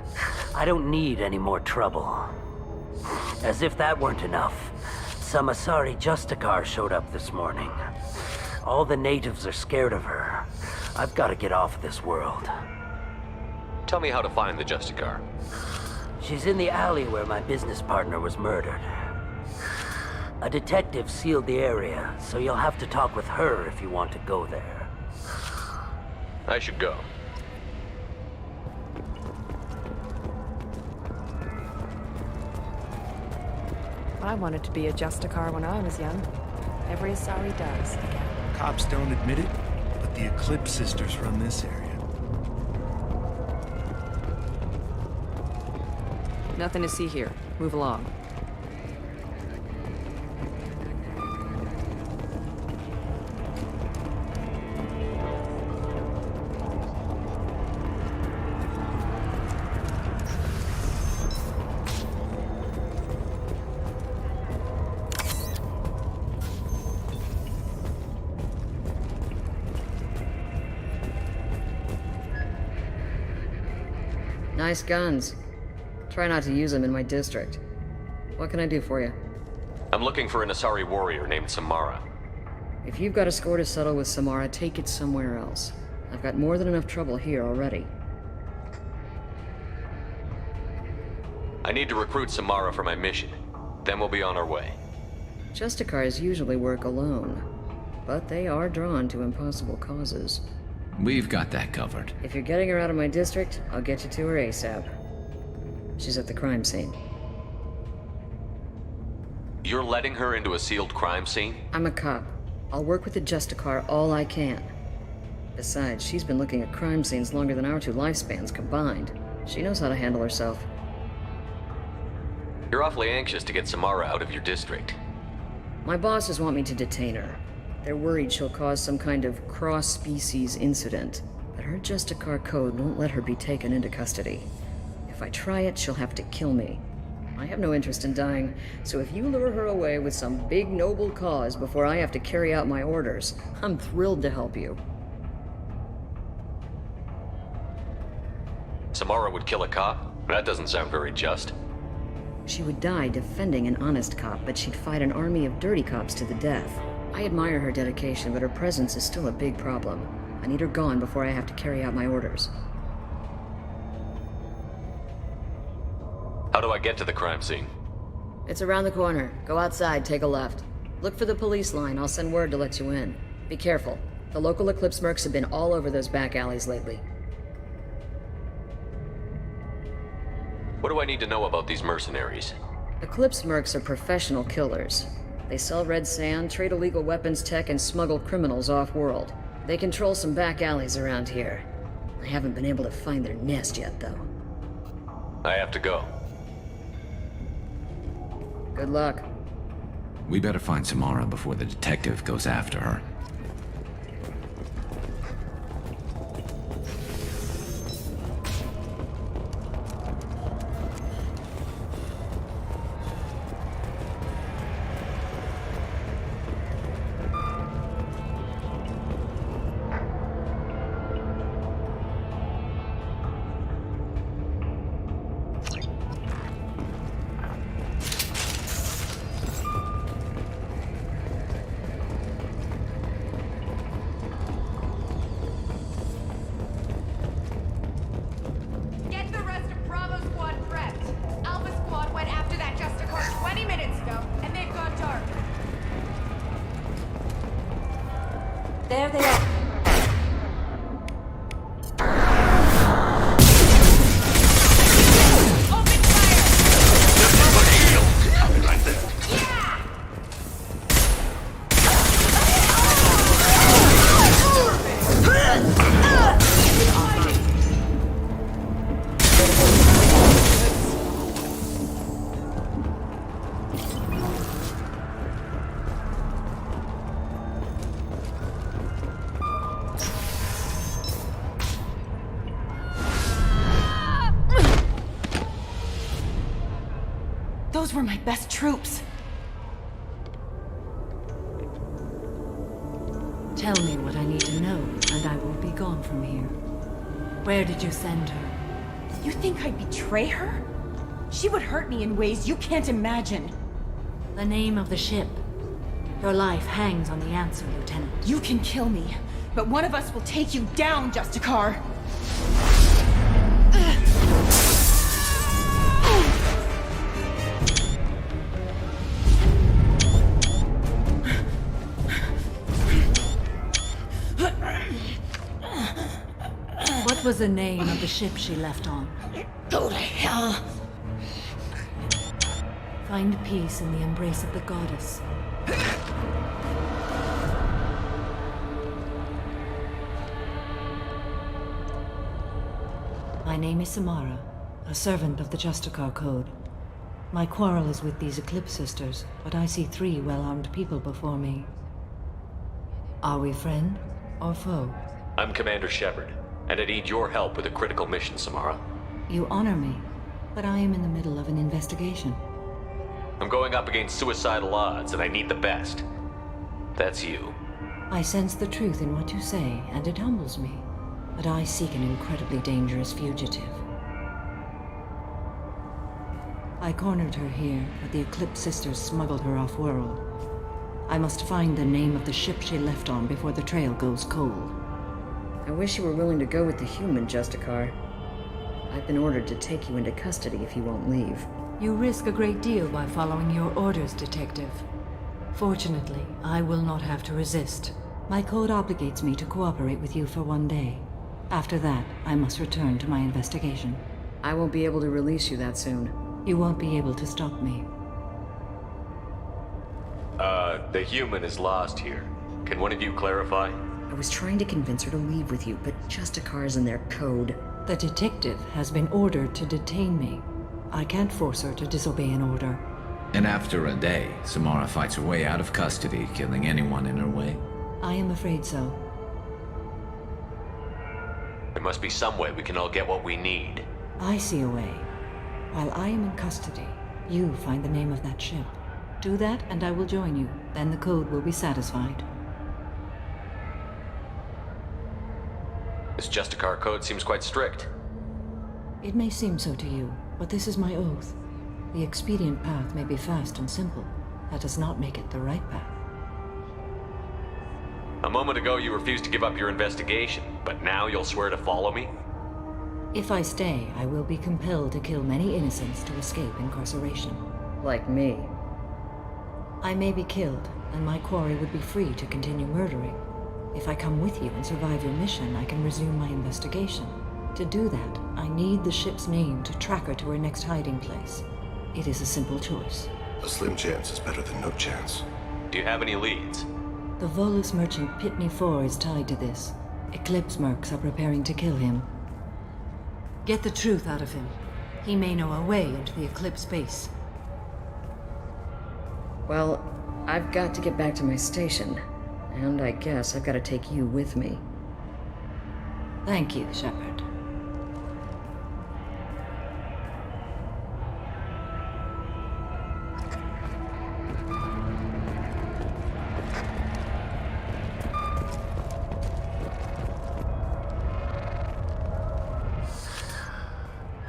I don't need any more trouble. As if that weren't enough, some Asari Justicar showed up this morning. All the natives are scared of her. I've got to get off this world. Tell me how to find the Justicar. She's in the alley where my business partner was murdered. A detective sealed the area, so you'll have to talk with her if you want to go there. I should go. I wanted to be a Justicar when I was young. Every Asari does. Cops don't admit it, but the Eclipse sisters run this area. Nothing to see here. Move along. Nice guns. Try not to use them in my district. What can I do for you? I'm looking for an Asari warrior named Samara. If you've got a score to settle with Samara, take it somewhere else. I've got more than enough trouble here already. I need to recruit Samara for my mission. Then we'll be on our way. Justicars usually work alone, but they are drawn to impossible causes. We've got that covered. If you're getting her out of my district, I'll get you to her ASAP. She's at the crime scene. You're letting her into a sealed crime scene? I'm a cop. I'll work with the Justicar all I can. Besides, she's been looking at crime scenes longer than our 2 lifespans combined. She knows how to handle herself. You're awfully anxious to get Samara out of your district. My bosses want me to detain her. They're worried she'll cause some kind of cross-species incident, but her Justicar code won't let her be taken into custody. If I try it, she'll have to kill me. I have no interest in dying, so if you lure her away with some big noble cause before I have to carry out my orders, I'm thrilled to help you. Samara would kill a cop? That doesn't sound very just. She would die defending an honest cop, but she'd fight an army of dirty cops to the death. I admire her dedication, but her presence is still a big problem. I need her gone before I have to carry out my orders. How do I get to the crime scene? It's around the corner. Go outside, take a left. Look for the police line. I'll send word to let you in. Be careful. The local Eclipse mercs have been all over those back alleys lately. What do I need to know about these mercenaries? Eclipse mercs are professional killers. They sell red sand, trade illegal weapons tech, and smuggle criminals off-world. They control some back alleys around here. I haven't been able to find their nest yet, though. I have to go. Good luck. We better find Samara before the detective goes after her. There they are. Those were my best troops. Tell me what I need to know, and I will be gone from here. Where did you send her? You think I'd betray her? She would hurt me in ways you can't imagine. The name of the ship. Your life hangs on the answer, Lieutenant. You can kill me, but one of us will take you down, Justicar. What was the name of the ship she left on? Go to hell. Find peace in the embrace of the goddess. My name is Samara, a servant of the Justicar Code. My quarrel is with these Eclipse Sisters, but I see 3 well-armed people before me. Are we friend or foe? I'm Commander Shepard, and I need your help with a critical mission, Samara. You honor me, but I am in the middle of an investigation. I'm going up against suicidal odds, and I need the best. That's you. I sense the truth in what you say, and it humbles me. But I seek an incredibly dangerous fugitive. I cornered her here, but the Eclipse Sisters smuggled her off-world. I must find the name of the ship she left on before the trail goes cold. I wish you were willing to go with the human, Justicar. I've been ordered to take you into custody if you won't leave. You risk a great deal by following your orders, Detective. Fortunately, I will not have to resist. My code obligates me to cooperate with you for 1 day. After that, I must return to my investigation. I won't be able to release you that soon. You won't be able to stop me. The human is lost here. Can one of you clarify? I was trying to convince her to leave with you, but Justicar's in their code. The detective has been ordered to detain me. I can't force her to disobey an order. And after a day, Samara fights her way out of custody, killing anyone in her way? I am afraid so. There must be some way we can all get what we need. I see a way. While I am in custody, you find the name of that ship. Do that and I will join you. Then the code will be satisfied. This Justicar code seems quite strict. It may seem so to you, but this is my oath. The expedient path may be fast and simple. That does not make it the right path. A moment ago you refused to give up your investigation, but now you'll swear to follow me? If I stay, I will be compelled to kill many innocents to escape incarceration. Like me. I may be killed, and my quarry would be free to continue murdering. If I come with you and survive your mission, I can resume my investigation. To do that, I need the ship's name to track her to her next hiding place. It is a simple choice. A slim chance is better than no chance. Do you have any leads? The Volus merchant Pitney 4 is tied to this. Eclipse mercs are preparing to kill him. Get the truth out of him. He may know a way into the Eclipse base. Well, I've got to get back to my station. And I guess I've got to take you with me. Thank you, Shepard.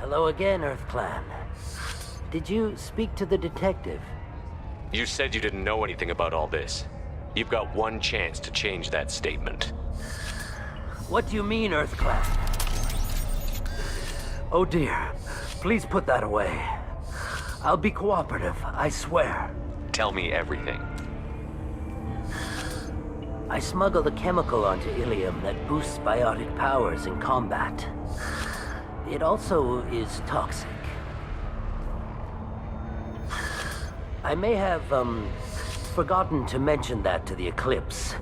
Hello again, Earth Clan. Did you speak to the detective? You said you didn't know anything about all this. You've got one chance to change that statement. What do you mean, Earth Clan? Oh dear. Please put that away. I'll be cooperative, I swear. Tell me everything. I smuggled a chemical onto Ilium that boosts biotic powers in combat. It also is toxic. I may have, forgotten to mention that to the Eclipse.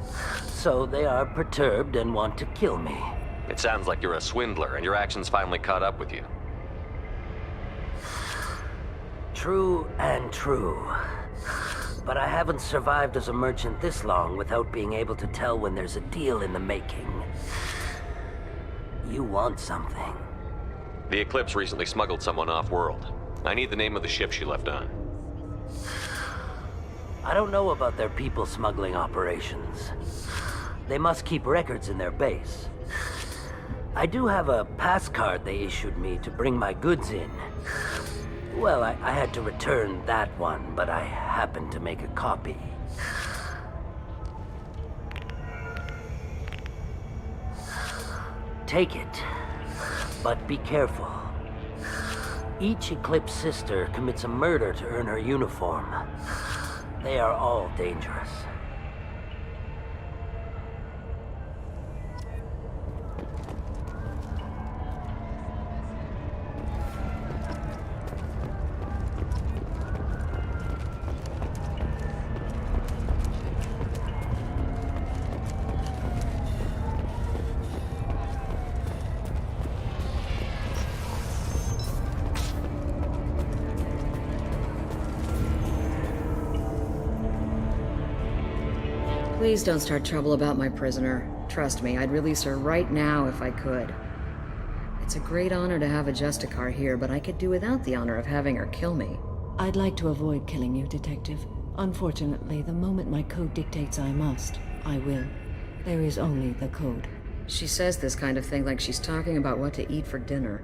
So they are perturbed and want to kill me. It sounds like you're a swindler and your actions finally caught up with you. True and true. But I haven't survived as a merchant this long without being able to tell when there's a deal in the making. You want something. The Eclipse recently smuggled someone off-world. I need the name of the ship she left on. I don't know about their people smuggling operations. They must keep records in their base. I do have a pass card they issued me to bring my goods in. Well, I had to return that one, but I happened to make a copy. Take it, but be careful. Each Eclipse sister commits a murder to earn her uniform. They are all dangerous. Please don't start trouble about my prisoner. Trust me, I'd release her right now if I could. It's a great honor to have a Justicar here, but I could do without the honor of having her kill me. I'd like to avoid killing you, Detective. Unfortunately, the moment my code dictates I must, I will. There is only the code. She says this kind of thing like she's talking about what to eat for dinner.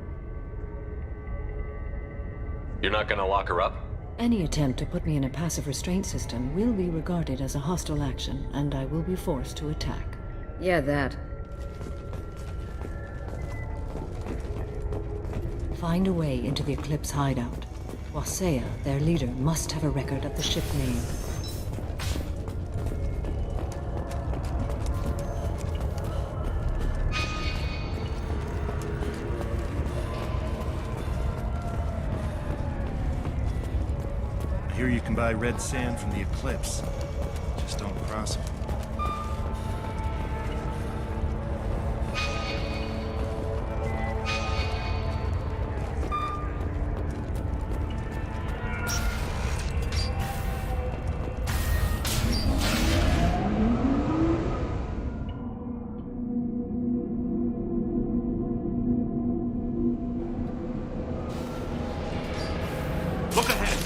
You're not gonna lock her up? Any attempt to put me in a passive restraint system will be regarded as a hostile action, and I will be forced to attack. Yeah, that. Find a way into the Eclipse hideout. Wasea, their leader, must have a record of the ship name. I hear you can buy red sand from the Eclipse. Just don't cross them. Look ahead!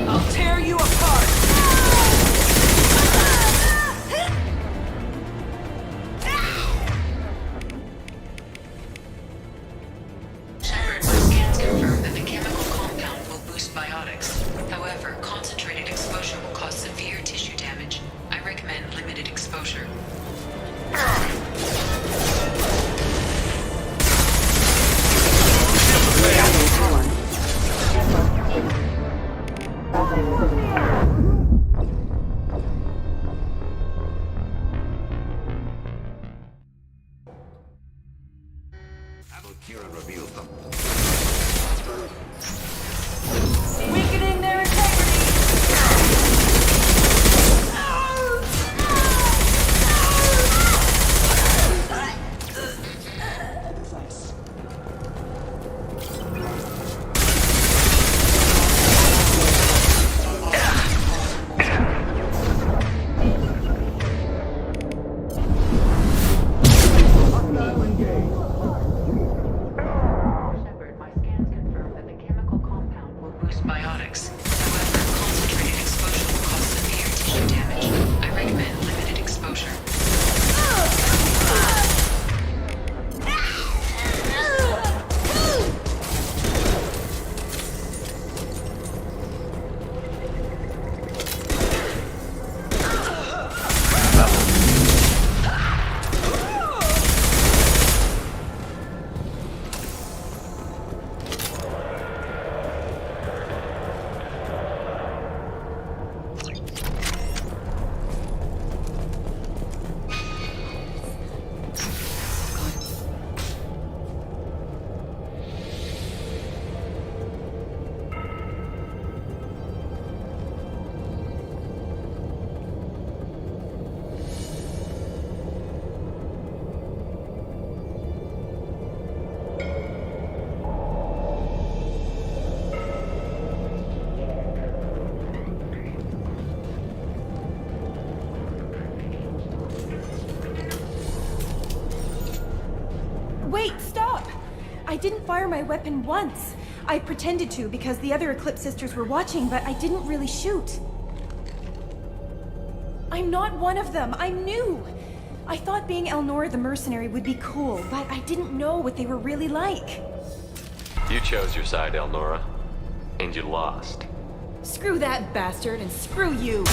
I'll tear you apart! Shepard, my scans confirm that the chemical compound will boost biotics. However, concentrated exposure will cause severe tissue damage. I recommend limited exposure. Kira revealed them. Weakening their integrity! Shepard, my scans confirm that the chemical compound will boost biotics. However, concentrated exposure will cause severe tissue damage. I recommend limited exposure. Wait, stop! I didn't fire my weapon once. I pretended to because the other Eclipse sisters were watching, but I didn't really shoot. I'm not one of them. I'm new. I thought being Elnora the mercenary would be cool, but I didn't know what they were really like. You chose your side, Elnora. And you lost. Screw that bastard, and screw you!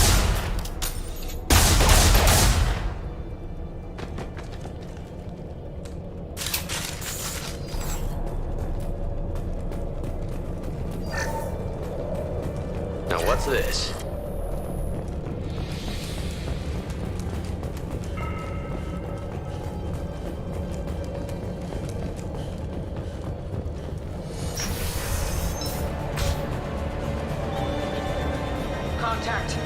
Now what's this? Contact.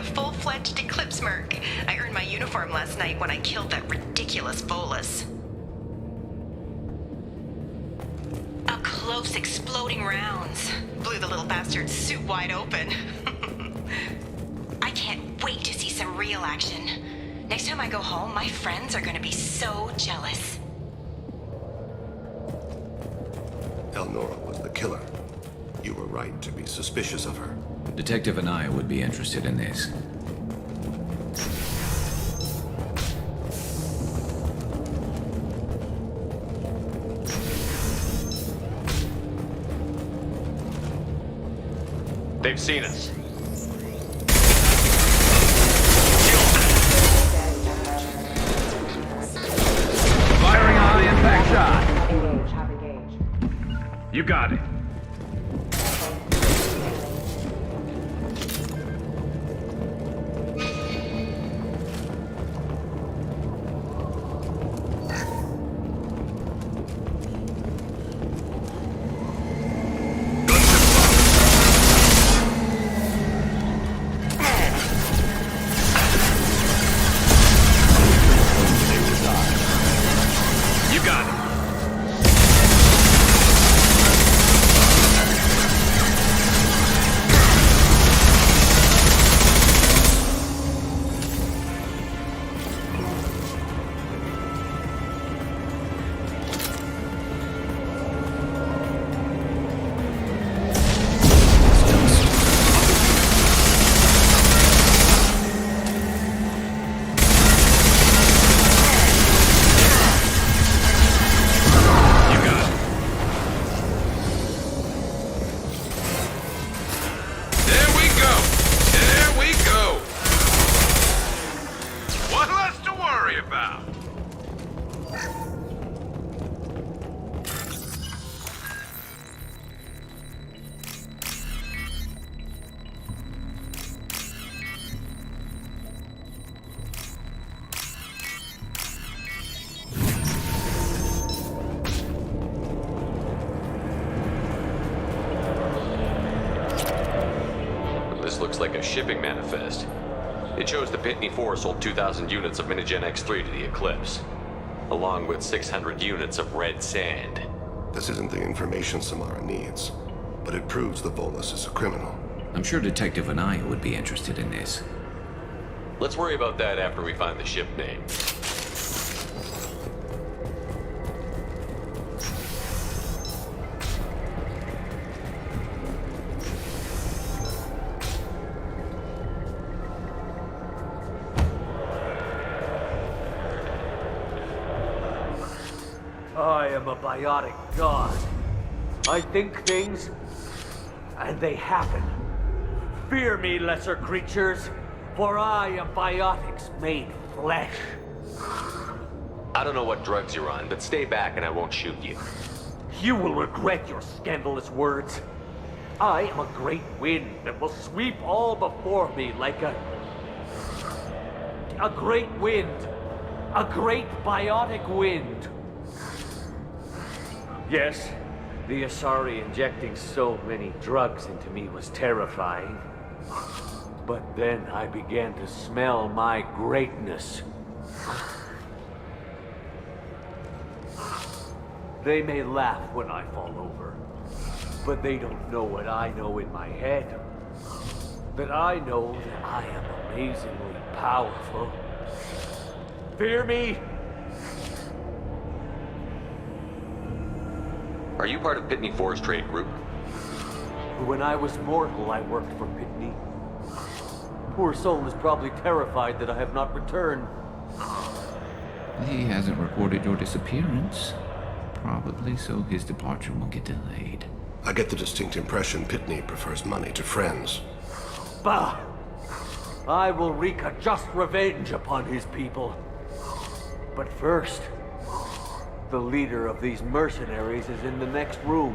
full-fledged Eclipse merc. I earned my uniform last night when I killed that ridiculous bolus. Up close, exploding rounds. Blew the little bastard's suit wide open. I can't wait to see some real action. Next time I go home, my friends are gonna be so jealous. Elnora was the killer. You were right to be suspicious of her. Detective and I would be interested in this. They've seen us. Firing a high impact shot. You got it. You got it. This looks like a shipping manifest. It shows the Pitney 4 sold 2,000 units of Minigen X3 to the Eclipse, along with 600 units of red sand. This isn't the information Samara needs, but it proves the Volus is a criminal. I'm sure Detective Anaya would be interested in this. Let's worry about that after we find the ship name. I am a biotic god. I think things, and they happen. Fear me, lesser creatures, for I am biotics made flesh. I don't know what drugs you're on, but stay back and I won't shoot you. You will regret your scandalous words. I am a great wind that will sweep all before me like a great wind. A great biotic wind. Yes, the Asari injecting so many drugs into me was terrifying. But then I began to smell my greatness. They may laugh when I fall over, but they don't know what I know in my head. That I know that I am amazingly powerful. Fear me? Are you part of Pitney 4's trade group? When I was mortal, I worked for Pitney. Poor soul is probably terrified that I have not returned. He hasn't reported your disappearance. Probably so his departure won't get delayed. I get the distinct impression Pitney prefers money to friends. Bah! I will wreak a just revenge upon his people. But first, the leader of these mercenaries is in the next room.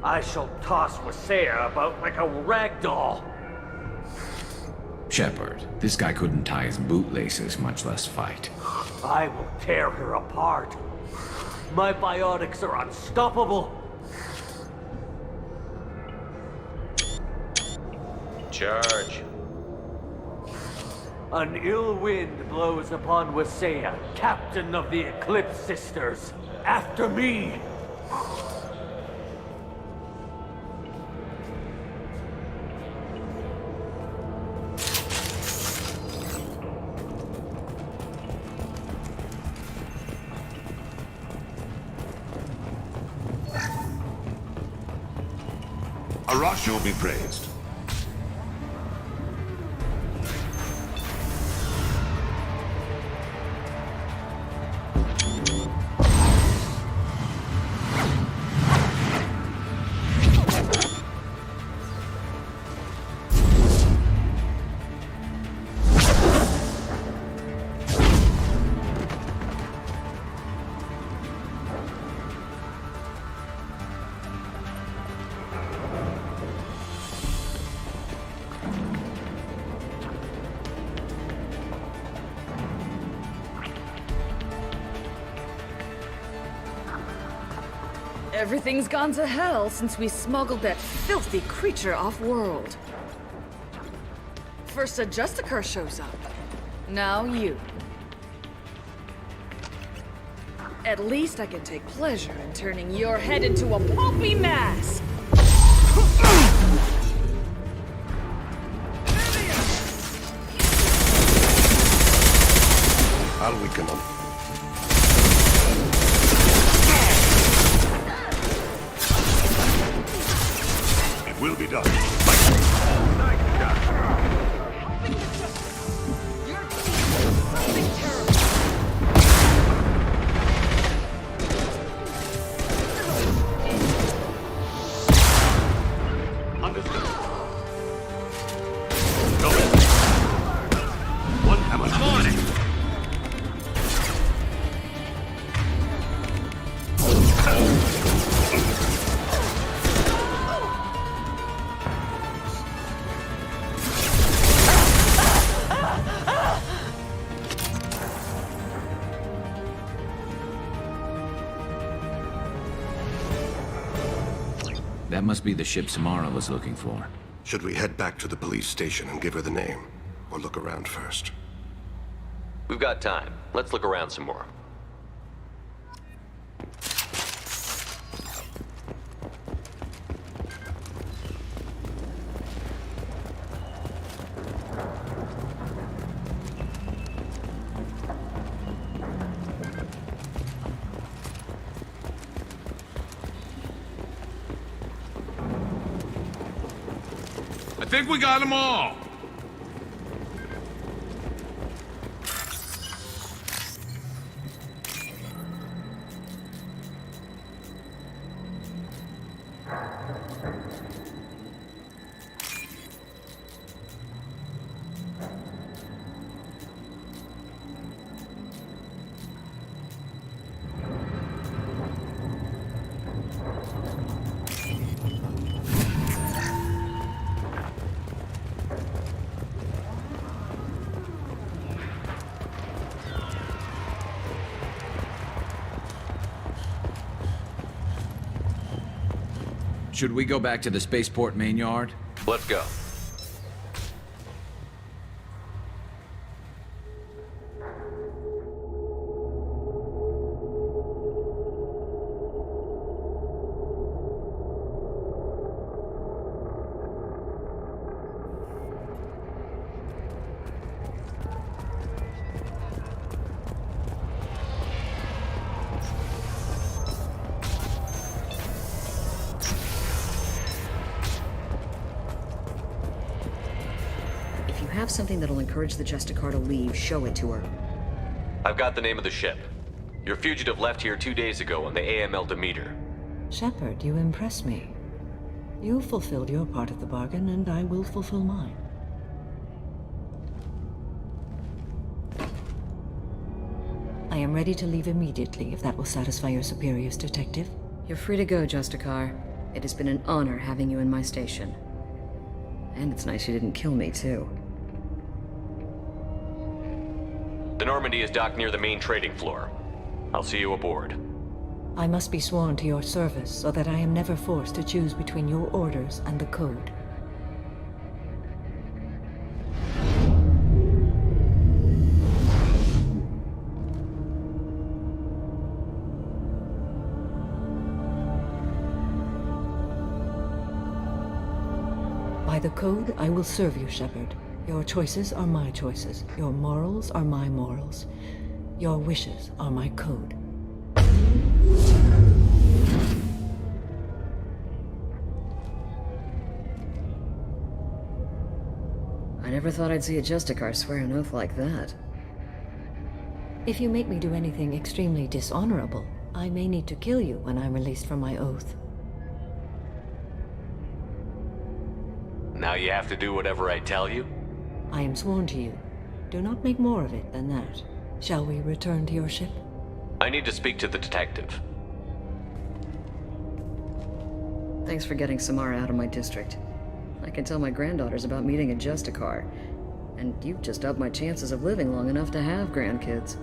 I shall toss Wasea about like a rag doll. Shepard, this guy couldn't tie his bootlaces, much less fight. I will tear her apart. My biotics are unstoppable. Charge. An ill wind blows upon Wasea, captain of the Eclipse Sisters. After me! Arashu be praised. Everything's gone to hell since we smuggled that filthy creature off-world. First a Justicar shows up. Now you. At least I can take pleasure in turning your head into a pulpy mass! I'll weaken them. It will be done. That must be the ship Samara was looking for. Should we head back to the police station and give her the name? Or look around first? We've got time. Let's look around some more. I think we got them all. Should we go back to the spaceport main yard? Let's go. Have something that'll encourage the Justicar to leave, show it to her. I've got the name of the ship. Your fugitive left here 2 days ago on the AML Demeter. Shepard, you impress me. You fulfilled your part of the bargain, and I will fulfill mine. I am ready to leave immediately, if that will satisfy your superiors, Detective. You're free to go, Justicar. It has been an honor having you in my station. And it's nice you didn't kill me, too. The Normandy is docked near the main trading floor. I'll see you aboard. I must be sworn to your service so that I am never forced to choose between your orders and the Code. By the Code, I will serve you, Shepard. Your choices are my choices. Your morals are my morals. Your wishes are my code. I never thought I'd see a Justicar swear an oath like that. If you make me do anything extremely dishonorable, I may need to kill you when I'm released from my oath. Now you have to do whatever I tell you? I am sworn to you. Do not make more of it than that. Shall we return to your ship? I need to speak to the detective. Thanks for getting Samara out of my district. I can tell my granddaughters about meeting a Justicar, and you've just upped my chances of living long enough to have grandkids.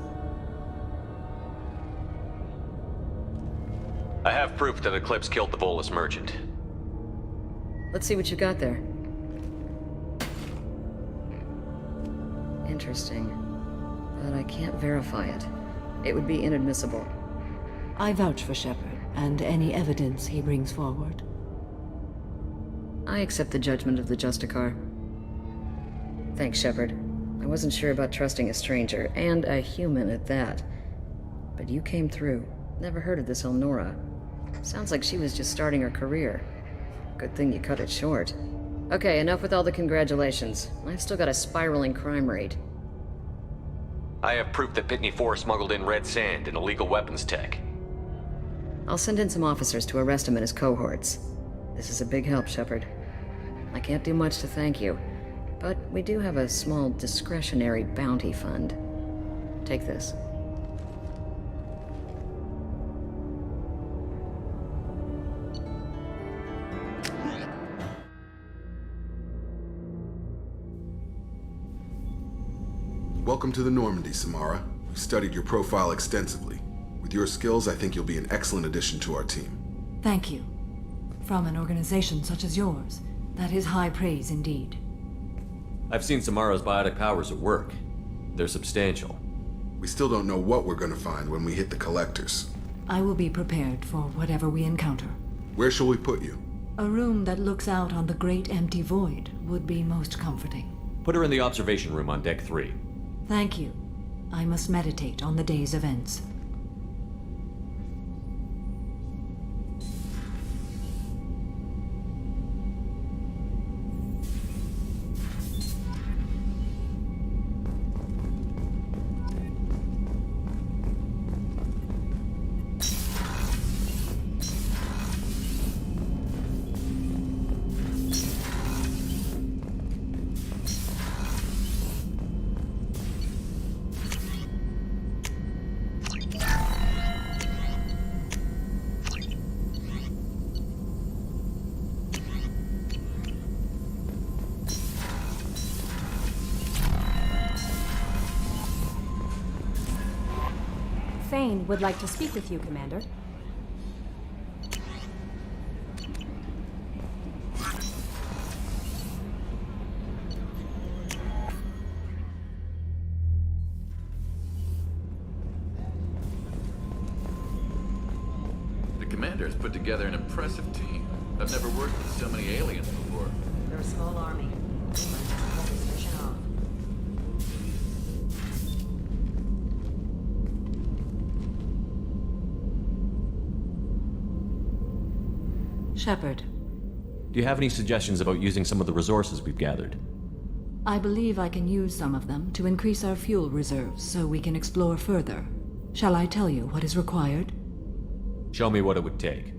I have proof that Eclipse killed the Volus merchant. Let's see what you got there. Interesting. But I can't verify it. It would be inadmissible. I vouch for Shepard, and any evidence he brings forward. I accept the judgment of the Justicar. Thanks, Shepard. I wasn't sure about trusting a stranger, and a human at that. But you came through. Never heard of this Elnora. Sounds like she was just starting her career. Good thing you cut it short. Okay, enough with all the congratulations. I've still got a spiraling crime rate. I have proof that Pitney 4 smuggled in red sand and illegal weapons tech. I'll send in some officers to arrest him and his cohorts. This is a big help, Shepard. I can't do much to thank you, but we do have a small discretionary bounty fund. Take this. Welcome to the Normandy, Samara. We've studied your profile extensively. With your skills, I think you'll be an excellent addition to our team. Thank you. From an organization such as yours, that is high praise indeed. I've seen Samara's biotic powers at work. They're substantial. We still don't know what we're going to find when we hit the collectors. I will be prepared for whatever we encounter. Where shall we put you? A room that looks out on the great empty void would be most comforting. Put her in the observation room on deck 3. Thank you. I must meditate on the day's events. Thane would like to speak with you, Commander. The Commander has put together an impressive team. I've never worked with so many aliens before. They're a small army. Let's pull this mission off. Shepard, Do you have any suggestions about using some of the resources we've gathered? I believe I can use some of them to increase our fuel reserves so we can explore further. Shall I tell you what is required? Show me what it would take.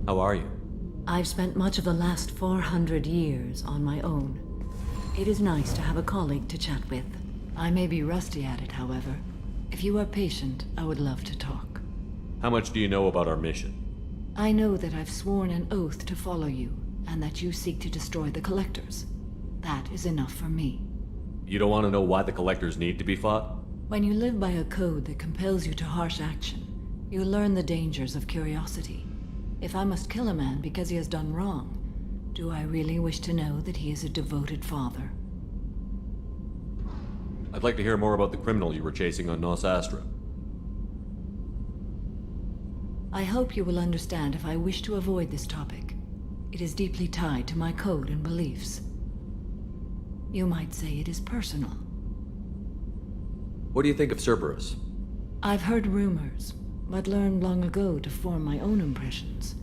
How are you? I've spent much of the last 400 years on my own. It is nice to have a colleague to chat with. I may be rusty at it, however. If you are patient, I would love to talk. How much do you know about our mission? I know that I've sworn an oath to follow you, and that you seek to destroy the Collectors. That is enough for me. You don't want to know why the Collectors need to be fought? When you live by a code that compels you to harsh action, you learn the dangers of curiosity. If I must kill a man because he has done wrong, do I really wish to know that he is a devoted father? I'd like to hear more about the criminal you were chasing on Nos Astra. I hope you will understand if I wish to avoid this topic. It is deeply tied to my code and beliefs. You might say it is personal. What do you think of Cerberus? I've heard rumors, but learned long ago to form my own impressions.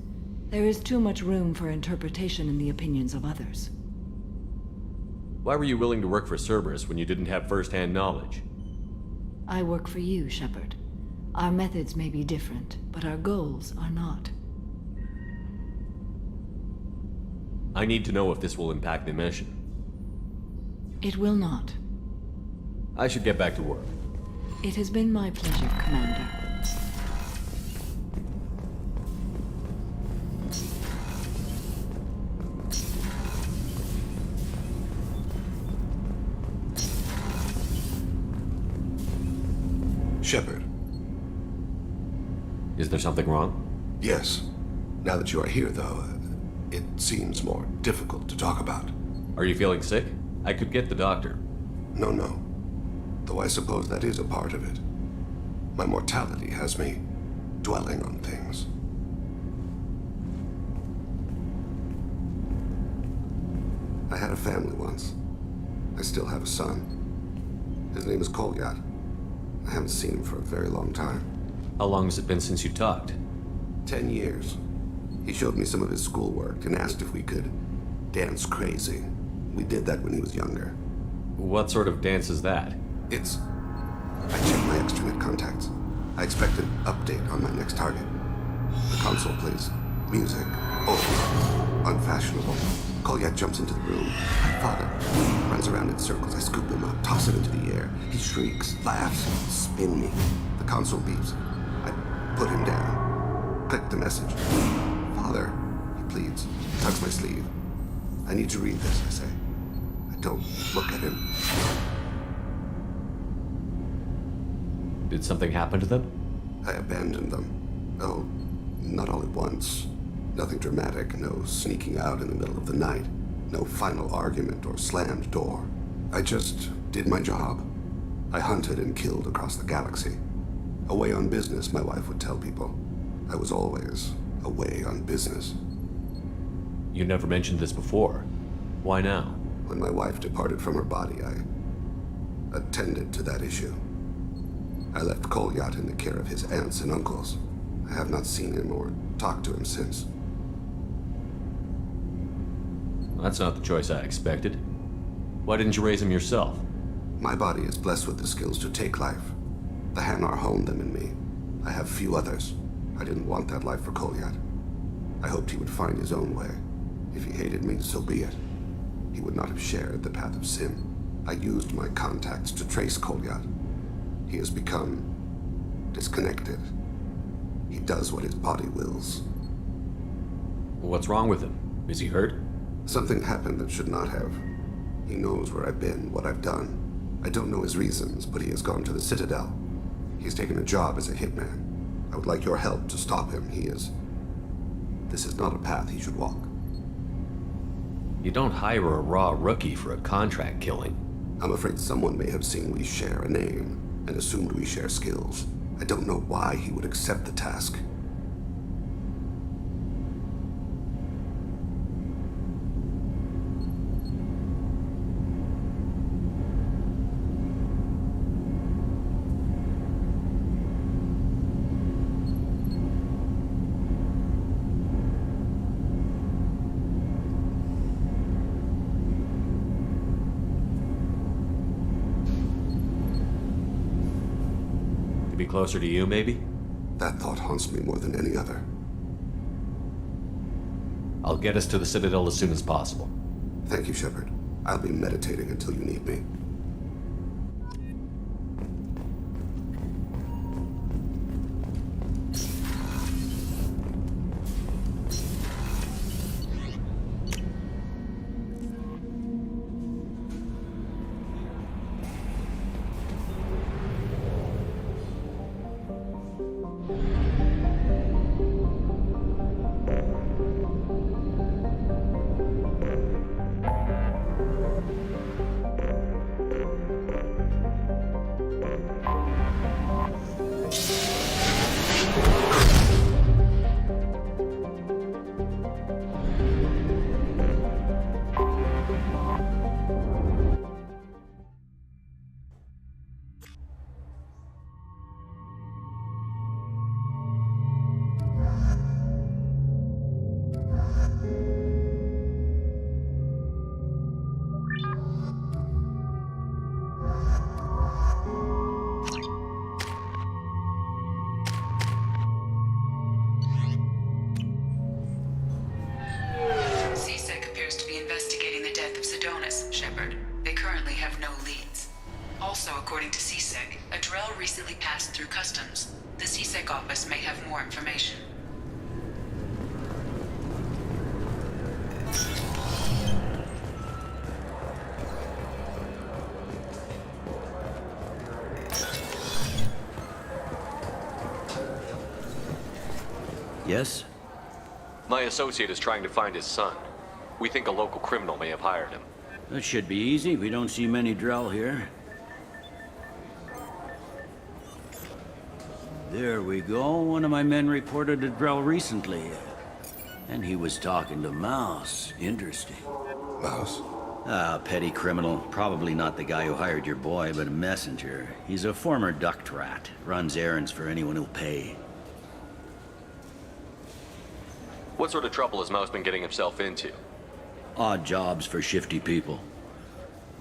There is too much room for interpretation in the opinions of others. Why were you willing to work for Cerberus when you didn't have first-hand knowledge? I work for you, Shepard. Our methods may be different, but our goals are not. I need to know if this will impact the mission. It will not. I should get back to work. It has been my pleasure, Commander. Shepard. Is there something wrong? Yes. Now that you are here, though, it seems more difficult to talk about. Are you feeling sick? I could get the doctor. No. Though I suppose that is a part of it. My mortality has me dwelling on things. I had a family once. I still have a son. His name is Kolyat. I haven't seen him for a very long time. How long has it been since you talked? 10 years. He showed me some of his schoolwork and asked if we could dance crazy. We did that when he was younger. What sort of dance is that? It's... I checked my extranet contacts. I expect an update on my next target. The console plays music. Oh, unfashionable. Kolyat jumps into the room. My father runs around in circles. I scoop him up, toss him into the air. He shrieks, laughs, spin me. The console beeps. I put him down. Click the message. Father, he pleads. Tugs my sleeve. I need to read this, I say. I don't look at him. Did something happen to them? I abandoned them. Oh, not all at once. Nothing dramatic, no sneaking out in the middle of the night, no final argument or slammed door. I just did my job. I hunted and killed across the galaxy. Away on business, my wife would tell people. I was always away on business. You never mentioned this before. Why now? When my wife departed from her body, I attended to that issue. I left Kolyat in the care of his aunts and uncles. I have not seen him or talked to him since. That's not the choice I expected. Why didn't you raise him yourself? My body is blessed with the skills to take life. The Hanar honed them in me. I have few others. I didn't want that life for Kolyat. I hoped he would find his own way. If he hated me, so be it. He would not have shared the path of sin. I used my contacts to trace Kolyat. He has become disconnected. He does what his body wills. What's wrong with him? Is he hurt? Something happened that should not have. He knows where I've been, what I've done. I don't know his reasons, but he has gone to the Citadel. He's taken a job as a hitman. I would like your help to stop him. This is not a path he should walk. You don't hire a raw rookie for a contract killing. I'm afraid someone may have seen we share a name and assumed we share skills. I don't know why he would accept the task. Be closer to you, maybe? That thought haunts me more than any other. I'll get us to the Citadel as soon as possible. Thank you, Shepard. I'll be meditating until you need me. According to CSEC, a Drell recently passed through customs. The CSEC office may have more information. Yes? My associate is trying to find his son. We think a local criminal may have hired him. That should be easy. We don't see many Drell here. There we go. One of my men reported a Drell recently. And he was talking to Mouse. Interesting. Mouse? Ah, petty criminal. Probably not the guy who hired your boy, but a messenger. He's a former duct rat. Runs errands for anyone who'll pay. What sort of trouble has Mouse been getting himself into? Odd jobs for shifty people.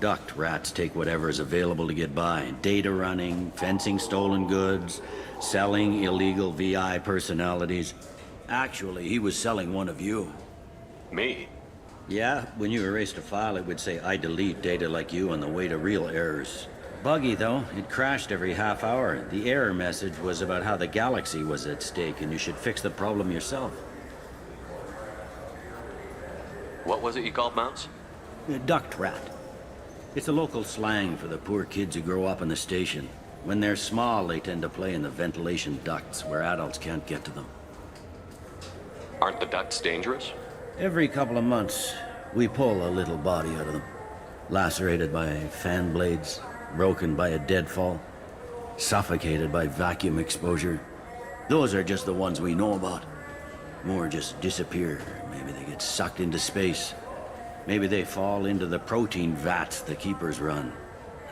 Duct rats take whatever is available to get by. Data running, fencing stolen goods, selling illegal VI personalities. Actually, he was selling one of you. Me? Yeah, when you erased a file, it would say, I delete data like you on the way to real errors. Buggy, though. It crashed every half hour. The error message was about how the galaxy was at stake, and you should fix the problem yourself. What was it you called Mouse? A duct rat. It's a local slang for the poor kids who grow up in the station. When they're small, they tend to play in the ventilation ducts where adults can't get to them. Aren't the ducts dangerous? Every couple of months, we pull a little body out of them. Lacerated by fan blades, broken by a deadfall, suffocated by vacuum exposure. Those are just the ones we know about. More just disappear. Maybe they get sucked into space. Maybe they fall into the protein vats the keepers run.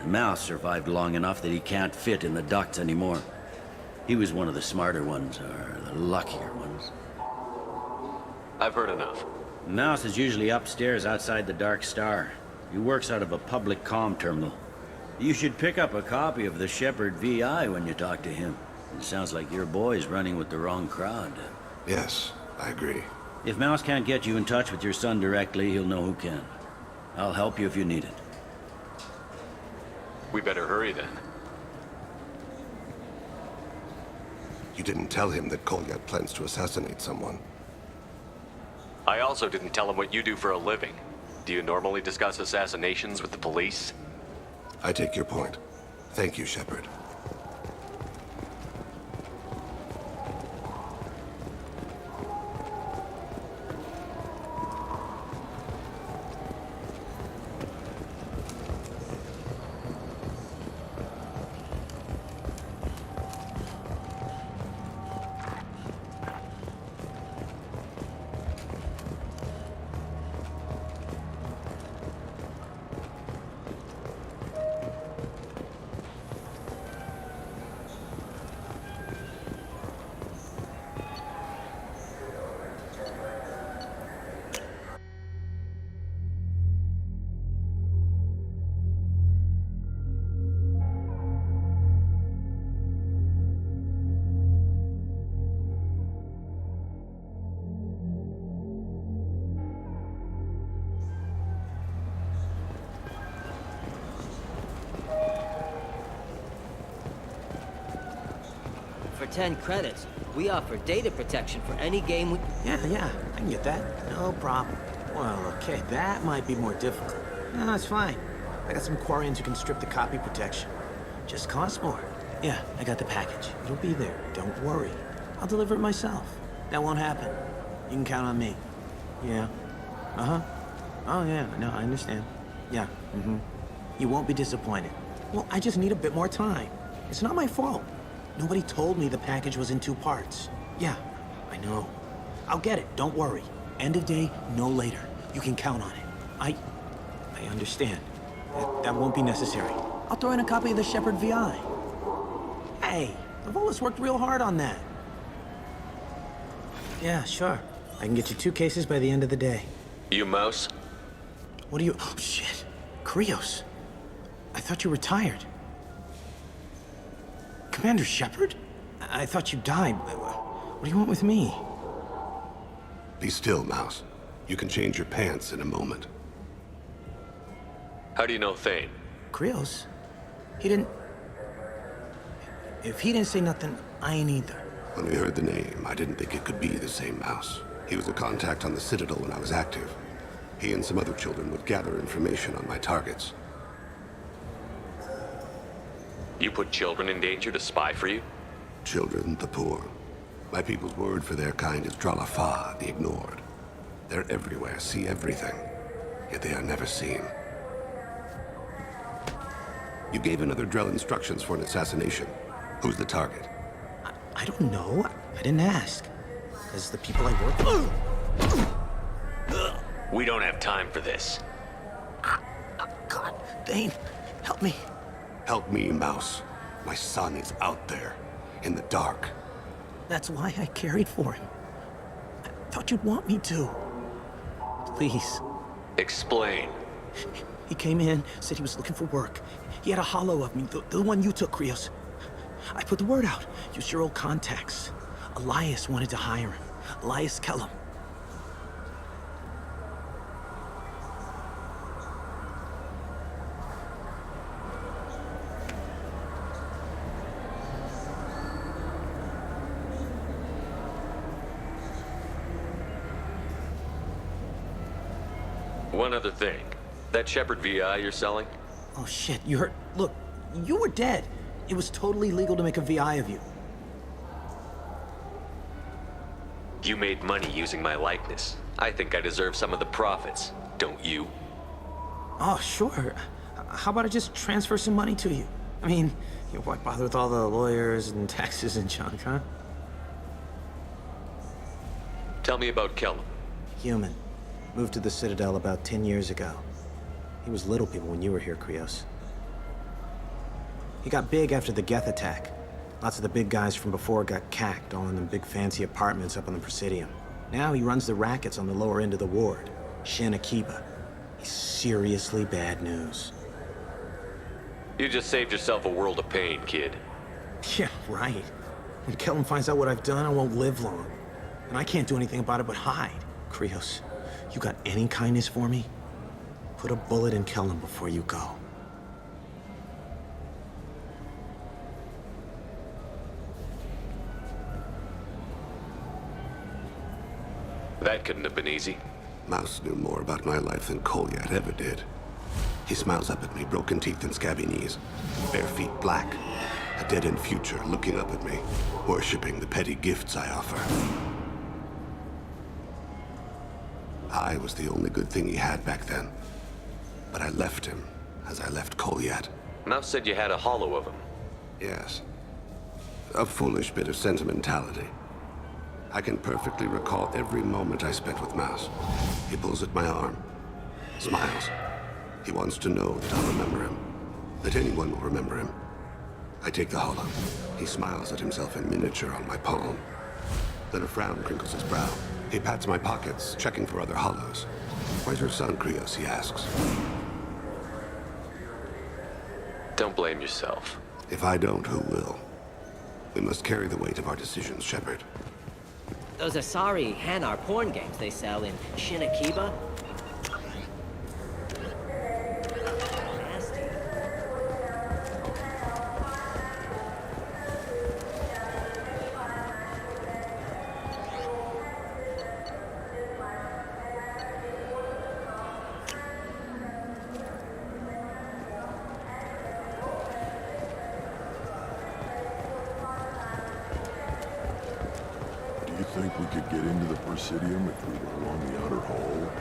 The Mouse survived long enough that he can't fit in the ducts anymore. He was one of the smarter ones, or the luckier ones. I've heard enough. Mouse is usually upstairs outside the Dark Star. He works out of a public comm terminal. You should pick up a copy of the Shepherd VI when you talk to him. It sounds like your boy's running with the wrong crowd. Yes, I agree. If Mouse can't get you in touch with your son directly, he'll know who can. I'll help you if you need it. We better hurry then. You didn't tell him that Kolyat plans to assassinate someone. I also didn't tell him what you do for a living. Do you normally discuss assassinations with the police? I take your point. Thank you, Shepard. For 10 credits, we offer data protection for any game we... Yeah, I can get that. No problem. Well, okay, that might be more difficult. No, it's fine. I got some Quarians who can strip the copy protection. Just costs more. Yeah, I got the package. It'll be there. Don't worry. I'll deliver it myself. That won't happen. You can count on me. Yeah. Uh-huh. Oh, yeah. No, I understand. Yeah. Mm-hmm. You won't be disappointed. Well, I just need a bit more time. It's not my fault. Nobody told me the package was in 2 parts. Yeah, I know. I'll get it. Don't worry. End of day, no later. You can count on it. I understand. That won't be necessary. I'll throw in a copy of the Shepherd VI. Hey, I've always worked real hard on that. Yeah, sure. I can get you 2 cases by the end of the day. You Mouse? What are you... Oh, shit. Krios. I thought you retired. Commander Shepard? I thought you died. What do you want with me? Be still, Mouse. You can change your pants in a moment. How do you know Thane? Krios? He didn't... If he didn't say nothing, I ain't either. When we heard the name, I didn't think it could be the same Mouse. He was a contact on the Citadel when I was active. He and some other children would gather information on my targets. You put children in danger to spy for you? Children, the poor. My people's word for their kind is Dralafa, the ignored. They're everywhere, see everything, yet they are never seen. You gave another Drell instructions for an assassination. Who's the target? I don't know. I didn't ask. As the people I work with... We don't have time for this. God, Thane, help me. Help me, Mouse. My son is out there, in the dark. That's why I carried for him. I thought you'd want me to. Please. Explain. He came in, said he was looking for work. He had a hollow of me, the one you took, Krios. I put the word out. Use your old contacts. Elias wanted to hire him. Elias Kellum. One other thing. That Shepard VI you're selling? Oh shit, you heard... Look, you were dead. It was totally legal to make a VI of you. You made money using my likeness. I think I deserve some of the profits, don't you? Oh, sure. How about I just transfer some money to you? I mean, why bother with all the lawyers and taxes and junk, huh? Tell me about Kellum. Human. Moved to the Citadel about 10 years ago. He was Little People when you were here, Krios. He got big after the Geth attack. Lots of the big guys from before got cacked, all in them big fancy apartments up on the Presidium. Now he runs the rackets on the lower end of the ward, Shin Akiba. He's seriously bad news. You just saved yourself a world of pain, kid. Yeah, right. When Kellum finds out what I've done, I won't live long. And I can't do anything about it but hide. Krios, you got any kindness for me? Put a bullet in Kellum before you go. That couldn't have been easy. Mouse knew more about my life than Kolyat ever did. He smiles up at me, broken teeth and scabby knees. Bare feet black. A dead-end future looking up at me, worshipping the petty gifts I offer. I was the only good thing he had back then. But I left him, as I left Kolyat. Mouse said you had a hollow of him. Yes. A foolish bit of sentimentality. I can perfectly recall every moment I spent with Mouse. He pulls at my arm, smiles. He wants to know that I'll remember him, that anyone will remember him. I take the hollow. He smiles at himself in miniature on my palm. Then a frown crinkles his brow. He pats my pockets, checking for other hollows. Where's your son, Krios? He asks. Don't blame yourself. If I don't, who will? We must carry the weight of our decisions, Shepard. Those Asari Hanar porn games they sell in Shin Akiba? Nasty. Do you think we could get into the Presidium if we were along the outer hall?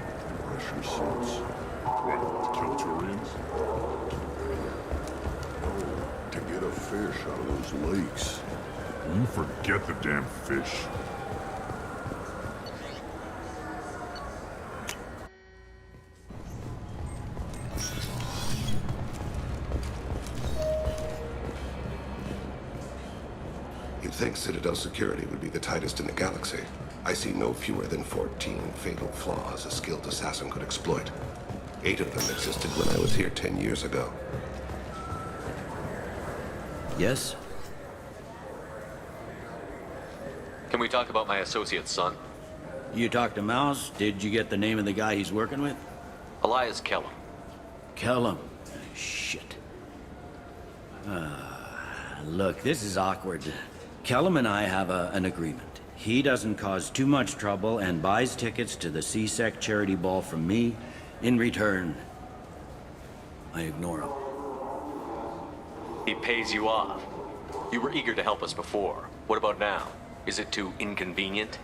Pressure suits? What, kill Turians? No, to get a fish out of those lakes. You forget the damn fish. You'd think Citadel security would be the tightest in the galaxy. I see no fewer than 14 fatal flaws a skilled assassin could exploit. 8 of them existed when I was here 10 years ago. Yes? Can we talk about my associate's son? You talked to Mouse? Did you get the name of the guy he's working with? Elias Kellum. Kellum. Shit. Look, this is awkward. Kellum and I have an agreement. He doesn't cause too much trouble and buys tickets to the C-Sec charity ball from me. In return, I ignore him. He pays you off. You were eager to help us before. What about now? Is it too inconvenient?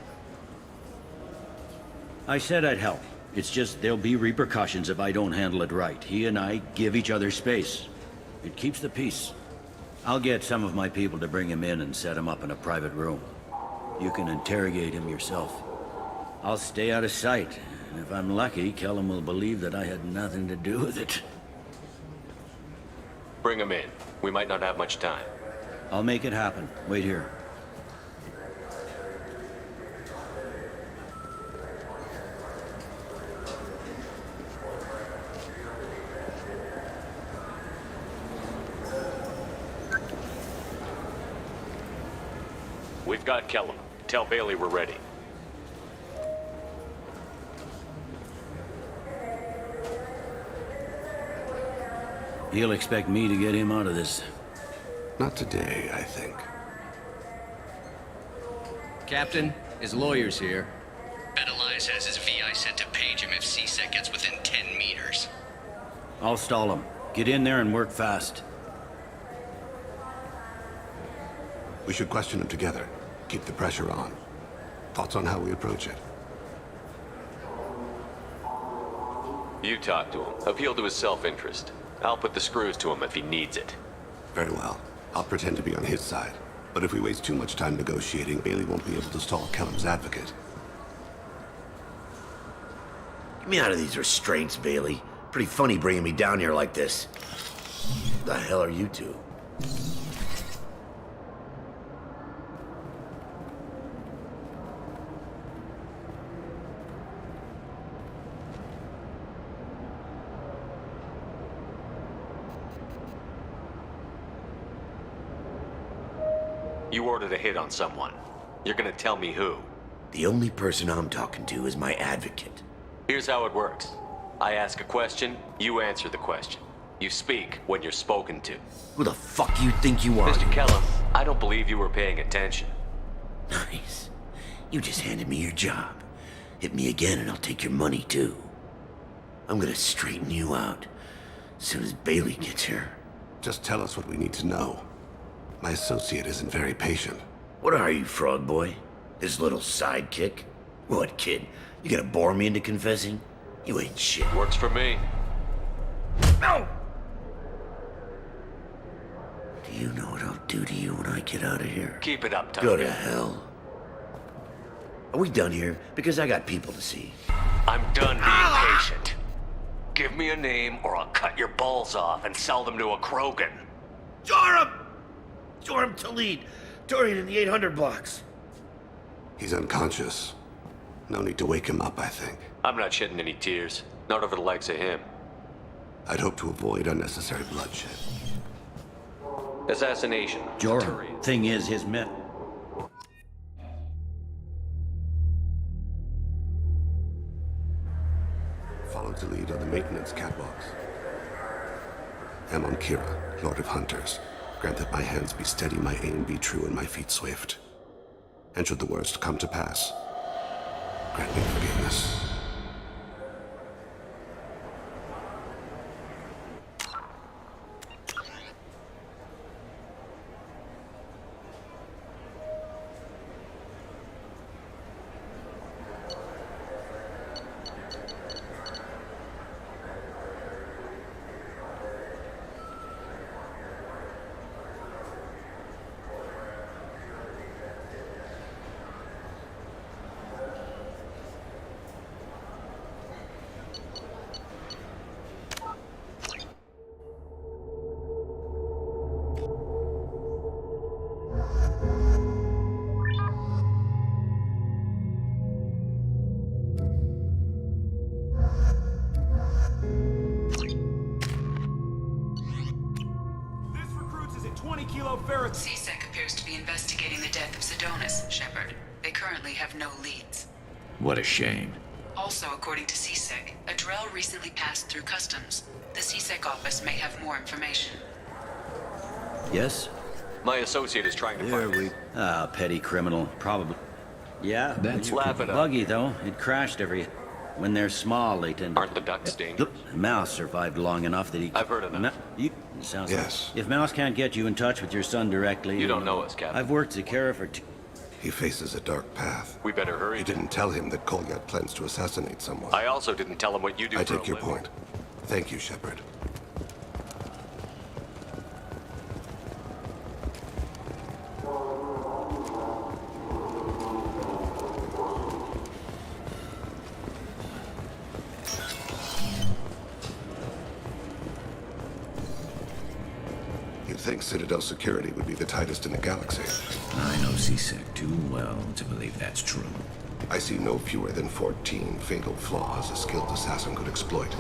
I said I'd help. It's just there'll be repercussions if I don't handle it right. He and I give each other space. It keeps the peace. I'll get some of my people to bring him in and set him up in a private room. You can interrogate him yourself. I'll stay out of sight, and if I'm lucky, Kellum will believe that I had nothing to do with it. Bring him in. We might not have much time. I'll make it happen. Wait here. We've got Kellum. Tell Bailey we're ready. He'll expect me to get him out of this. Not today, I think. Captain, his lawyer's here. Bet Elias has his VI set to page him if CSEC gets within 10 meters. I'll stall him. Get in there and work fast. We should question him together. Keep the pressure on. Thoughts on how we approach it? You talk to him. Appeal to his self-interest. I'll put the screws to him if he needs it. Very well. I'll pretend to be on his side. But if we waste too much time negotiating, Bailey won't be able to stall Kellum's advocate. Get me out of these restraints, Bailey. Pretty funny bringing me down here like this. What the hell are you two? You ordered a hit on someone. You're gonna tell me who? The only person I'm talking to is my advocate. Here's how it works. I ask a question, you answer the question. You speak when you're spoken to. Who the fuck you think you are? Mr. Kellum, I don't believe you were paying attention. Nice. You just handed me your job. Hit me again and I'll take your money too. I'm gonna straighten you out as soon as Bailey gets here. Just tell us what we need to know. My associate isn't very patient. What are you, frog boy? His little sidekick? What, kid? You gonna bore me into confessing? You ain't shit. Works for me. No! Do you know what I'll do to you when I get out of here? Keep it up, Tony. Go to hell. Are we done here? Because I got people to see. I'm done being patient. Give me a name or I'll cut your balls off and sell them to a Krogan. Joram! Joram Talid, Dorian in the 800 blocks. He's unconscious. No need to wake him up, I think. I'm not shedding any tears. Not over the likes of him. I'd hope to avoid unnecessary bloodshed. Assassination. Joram, thing is, his men... Follow to lead on the maintenance catwalks. Amon Kira, Lord of Hunters. Grant that my hands be steady, my aim be true, and my feet swift. And should the worst come to pass, grant me forgiveness. CSEC appears to be investigating the death of Sedonis, Shepard. They currently have no leads. What a shame. Also, according to CSEC, a Drell recently passed through customs. The CSEC office may have more information. Yes? My associate is trying to find us. Ah, petty criminal, probably. Yeah, That's laugh it up. buggy though. It crashed every... When they're small, they tend to... Aren't the ducks dangerous? Look, Mouse survived long enough that he... I've heard of that. Sounds Yes. Like... If Mouse can't get you in touch with your son directly... You don't know us, Captain. I've worked Zakara for He faces a dark path. We better hurry. You didn't tell him that Kolyat plans to assassinate someone. I also didn't tell him what you do I for a take your living. point. Thank you, Shepard. You'd think Citadel security would be the tightest in the galaxy. I know C-Sec too well to believe that's true. I see no fewer than 14 fatal flaws a skilled assassin could exploit.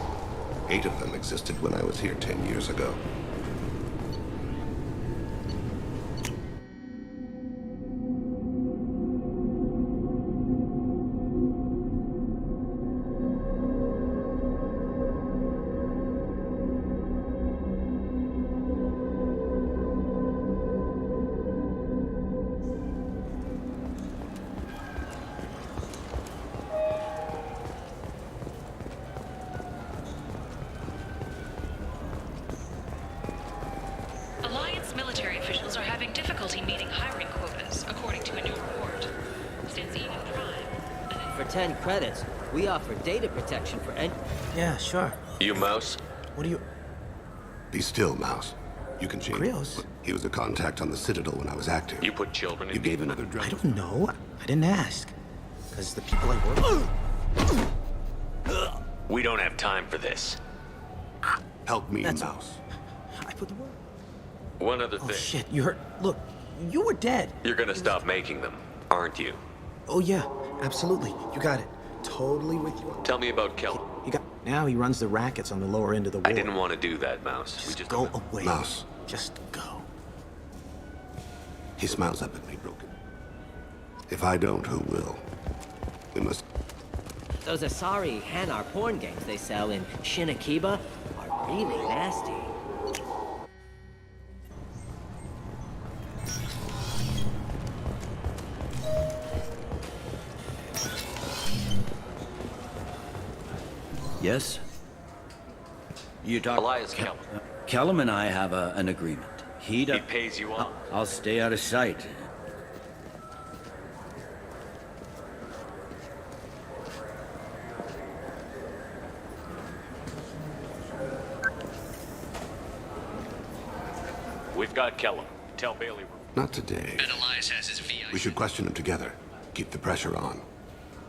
8 of them existed when I was here 10 years ago. Alliance military officials are having difficulty meeting hiring quotas, according to a new report. Since even Prime... For 10 credits, we offer data protection for any... Yeah, sure. You, Mouse? What do you... Be still, Mouse. You can change. Krios? He was a contact on the Citadel when I was active. You put children in... You gave another drug. I don't know. I didn't ask. Because the people I work with... We don't have time for this. Help me, That's- Mouse. I put the word... One other Oh, thing. shit. You hurt... Look, you were dead. You're gonna stop making them, aren't you? Oh, yeah. Absolutely. You got it. Totally with you. Tell me about Kelly. Now he runs the rackets on the lower end of the war. I didn't want to do that, Mouse. We just go away. Mouse. Just go. He smiles up at me, Broken. If I don't, who will? We must... Those Asari Hanar porn games they sell in Shinakiba are really nasty. Yes? You talk... Elias Kellum. Kellum and I have an agreement. He pays you off. I'll stay out of sight. We've got Kellum. Tell Bailey Not today. Ben Elias has his VI. We should question him together. Keep the pressure on.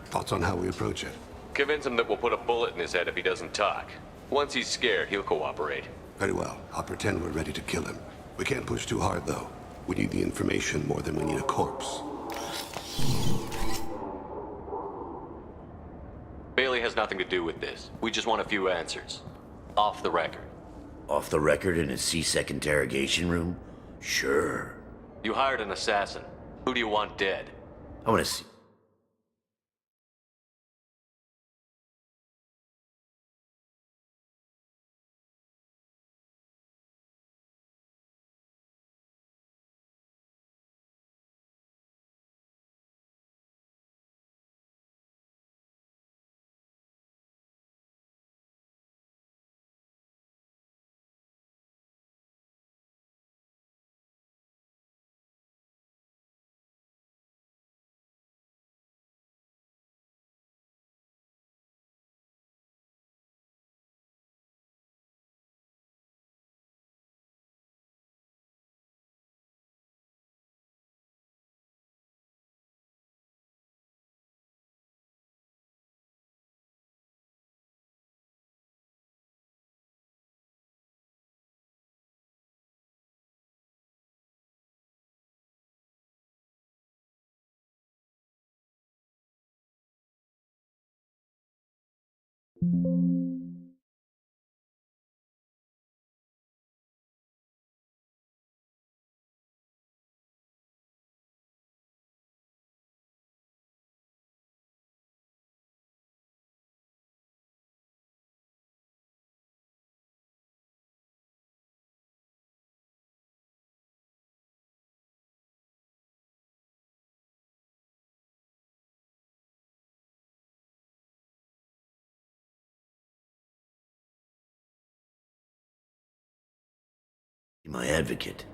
Thoughts on how we approach it? Convince him that we'll put a bullet in his head if he doesn't talk. Once he's scared, he'll cooperate. Very well. I'll pretend we're ready to kill him. We can't push too hard, though. We need the information more than we need a corpse. Bailey has nothing to do with this. We just want a few answers. Off the record. Off the record in a C-Sec interrogation room? Sure. You hired an assassin. Who do you want dead? I want to see... My advocate.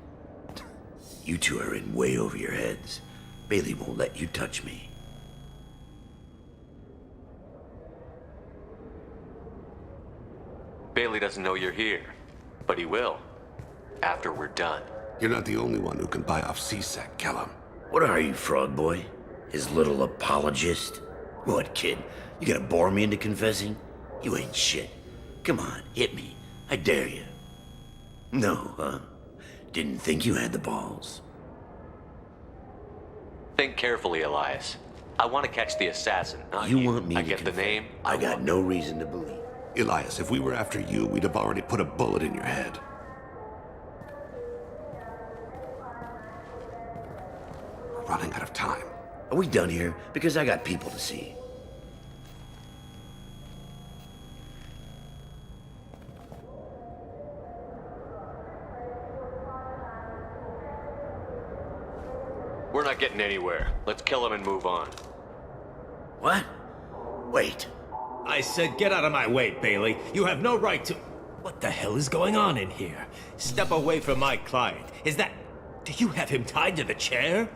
You two are in way over your heads. Bailey won't let you touch me. Bailey doesn't know you're here, but he will. After we're done. You're not the only one who can buy off C-Sec, Kellum. What are you, Frog Boy? His little apologist? What, kid? You gonna bore me into confessing? You ain't shit. Come on, hit me. I dare you. No, huh? Didn't think you had the balls. Think carefully, Elias. I want to catch the assassin, not You want me I to get the confess? name. I got no reason to believe. Elias, if we were after you, we'd have already put a bullet in your head. We're running out of time. Are we done here? Because I got people to see. We're not getting anywhere. Let's kill him and move on. What? Wait. I said get out of my way, Bailey. You have no right to... What the hell is going on in here? Step away from my client. Is that... Do you have him tied to the chair?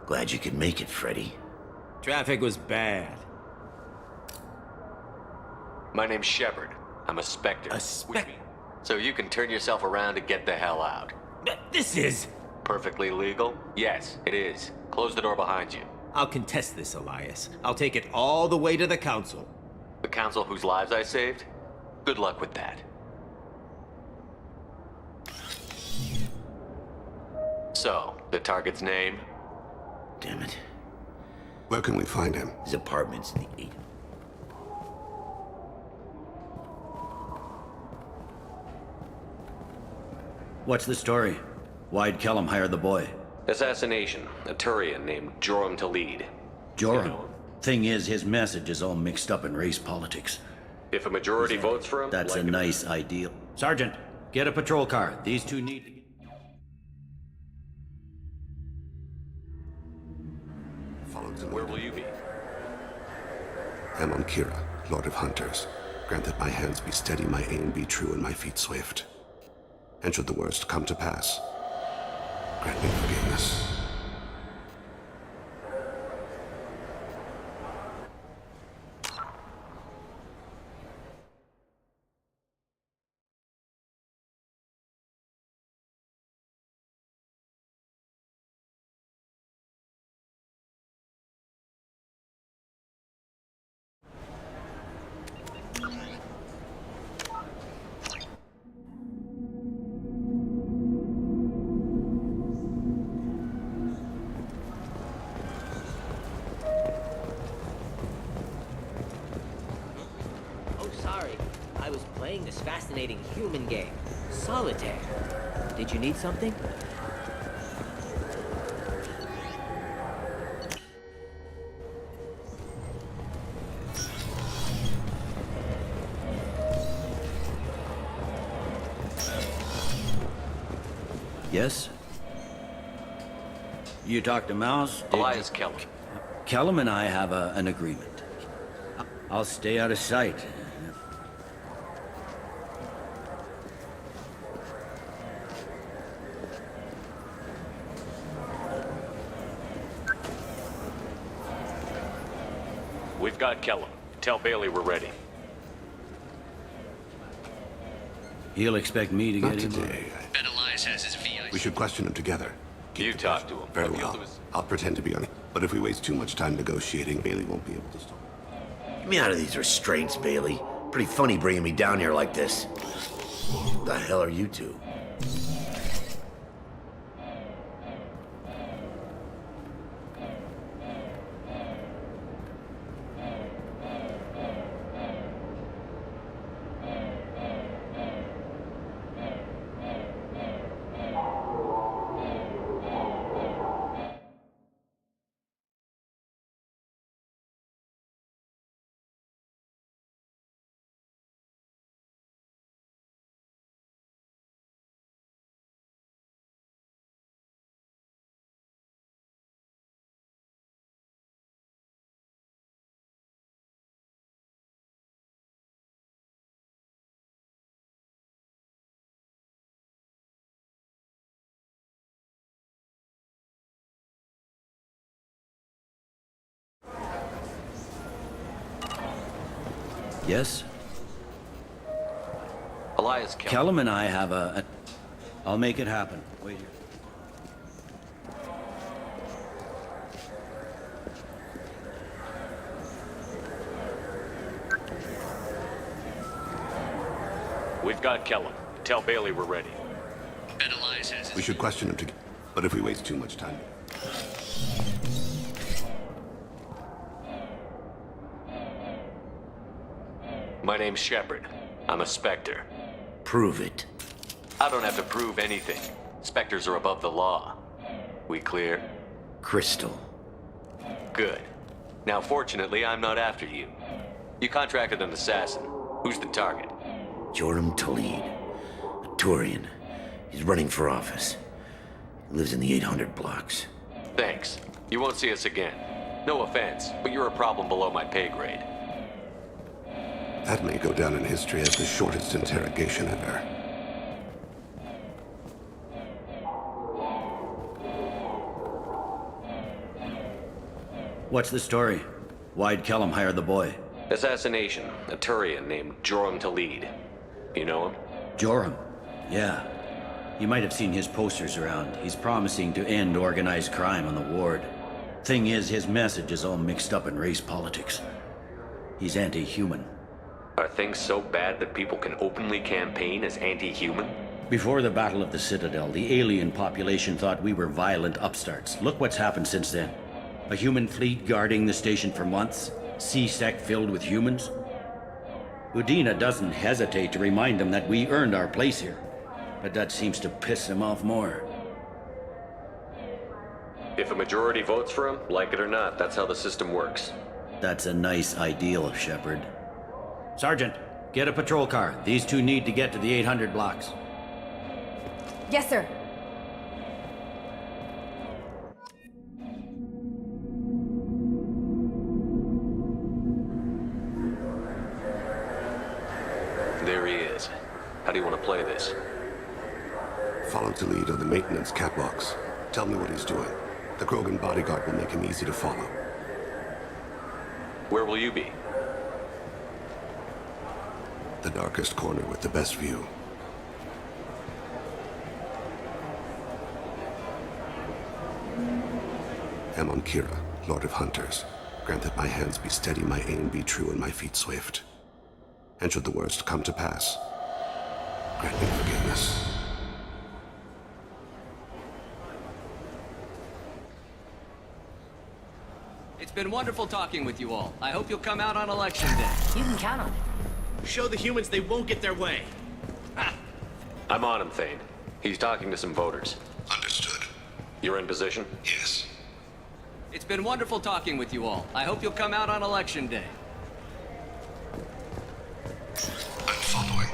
Glad you could make it, Freddy. Traffic was bad. My name's Shepard. I'm a Spectre. So you can turn yourself around and get the hell out. This is... Perfectly legal? Yes, it is. Close the door behind you. I'll contest this, Elias. I'll take it all the way to the council. The council whose lives I saved? Good luck with that. So, the target's name? Damn it. Where can we find him? His apartment's in the Editon. What's the story? Why'd Kellum hire the boy? Assassination. A Turian named Joram to lead. Joram. Thing is, his message is all mixed up in race politics. If a majority votes for him... That's like a nice ideal. Sergeant, get a patrol car. These two need to get... Where will you be? I'm on Kira, Lord of Hunters. Grant that my hands be steady, my aim be true, and my feet swift. And should the worst come to pass, grant me forgiveness. Playing this fascinating human game, Solitaire. Did you need something? Yes? You talked to Mouse? Elias Kellum. Kellum and I have an agreement. I'll stay out of sight. We've got Kellum. Tell Bailey we're ready. He'll expect me to Not get him. today. Bet Elias has his VI. We should question him together. You talk to him. Very well. I'll pretend to be on it. But if we waste too much time negotiating, Bailey won't be able to stop. Get me out of these restraints, Bailey. Pretty funny bringing me down here like this. What the hell are you two? Yes? Elias Kellum and I have a... I'll make it happen. Wait here. We've got Kellum. Tell Bailey we're ready. Bet Elias has his... We should question him but if we waste too much time... My name's Shepard. I'm a Spectre. Prove it. I don't have to prove anything. Spectres are above the law. We clear? Crystal. Good. Now, fortunately, I'm not after you. You contracted an assassin. Who's the target? Joram Talid. A Turian. He's running for office. He lives in the 800 blocks. Thanks. You won't see us again. No offense, but you're a problem below my pay grade. That may go down in history as the shortest interrogation ever. What's the story? Why'd Kellum hire the boy? Assassination. A Turian named Joram Talid. You know him? Joram? Yeah. You might have seen his posters around. He's promising to end organized crime on the ward. Thing is, his message is all mixed up in race politics. He's anti-human. Are things so bad that people can openly campaign as anti-human? Before the Battle of the Citadel, the alien population thought we were violent upstarts. Look what's happened since then. A human fleet guarding the station for months. C-Sec filled with humans. Udina doesn't hesitate to remind them that we earned our place here. But that seems to piss him off more. If a majority votes for him, like it or not, that's how the system works. That's a nice ideal, Shepard. Sergeant, get a patrol car. These two need to get to the 800 blocks. Yes, sir. There he is. How do you want to play this? Follow Talid on the maintenance catwalks. Tell me what he's doing. The Krogan bodyguard will make him easy to follow. Where will you be? The darkest corner with the best view. Amon Kira, Lord of Hunters. Grant that my hands be steady, my aim be true, and my feet swift. And should the worst come to pass, grant me forgiveness. It's been wonderful talking with you all. I hope you'll come out on election day. You can count on it. Show the humans they won't get their way. I'm on him, Thane. He's talking to some voters. Understood. You're in position? Yes. It's been wonderful talking with you all. I hope you'll come out on election day. I'm following.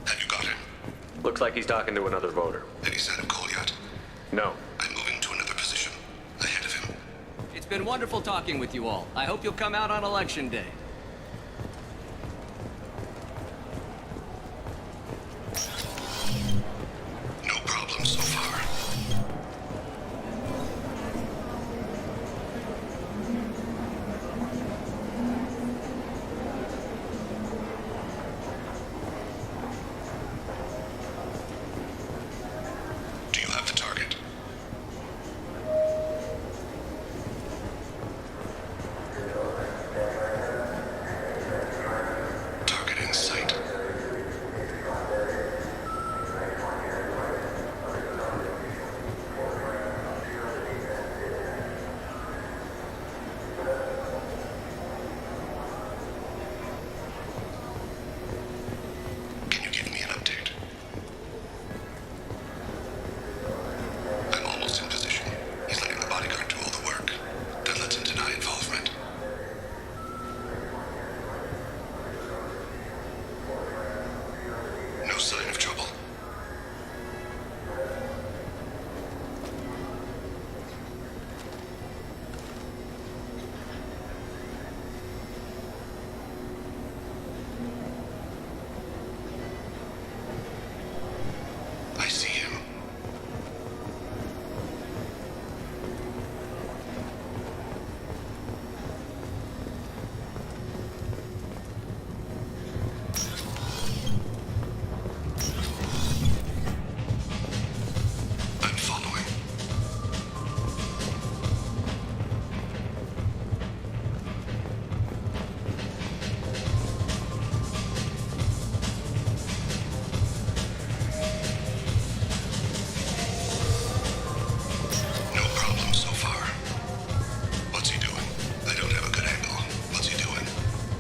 Have you got him? Looks like he's talking to another voter. Any sign of call yet? No. I'm moving to another position. Ahead of him. It's been wonderful talking with you all. I hope you'll come out on election day. No problem so far. Do you have the target?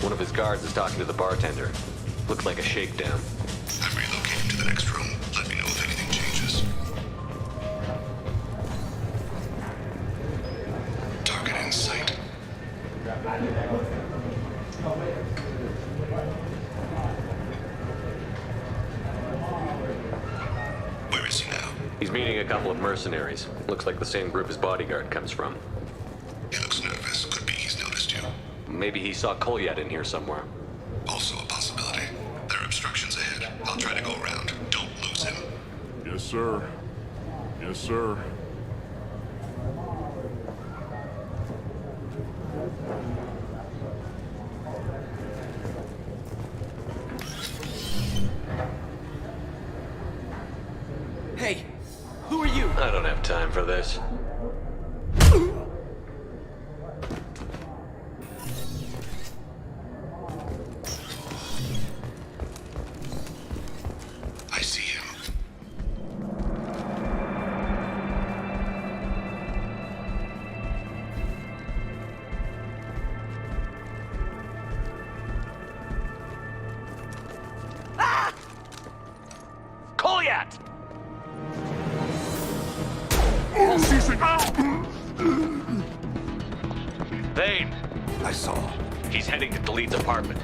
One of his guards is talking to the bartender. Looks like a shakedown. I'm relocating to the next room. Let me know if anything changes. Target in sight. Where is he now? He's meeting a couple of mercenaries. Looks like the same group his bodyguard comes from. He looks nervous. Could be he's noticed you. Maybe he saw Kolyat in here somewhere. Also a possibility. There are obstructions ahead. I'll try to go around. Don't lose him. Yes, sir. Yes, sir. Hey, who are you? I don't have time for this. I see him. Kolyat! Thane! I saw. He's heading to Delete's apartment.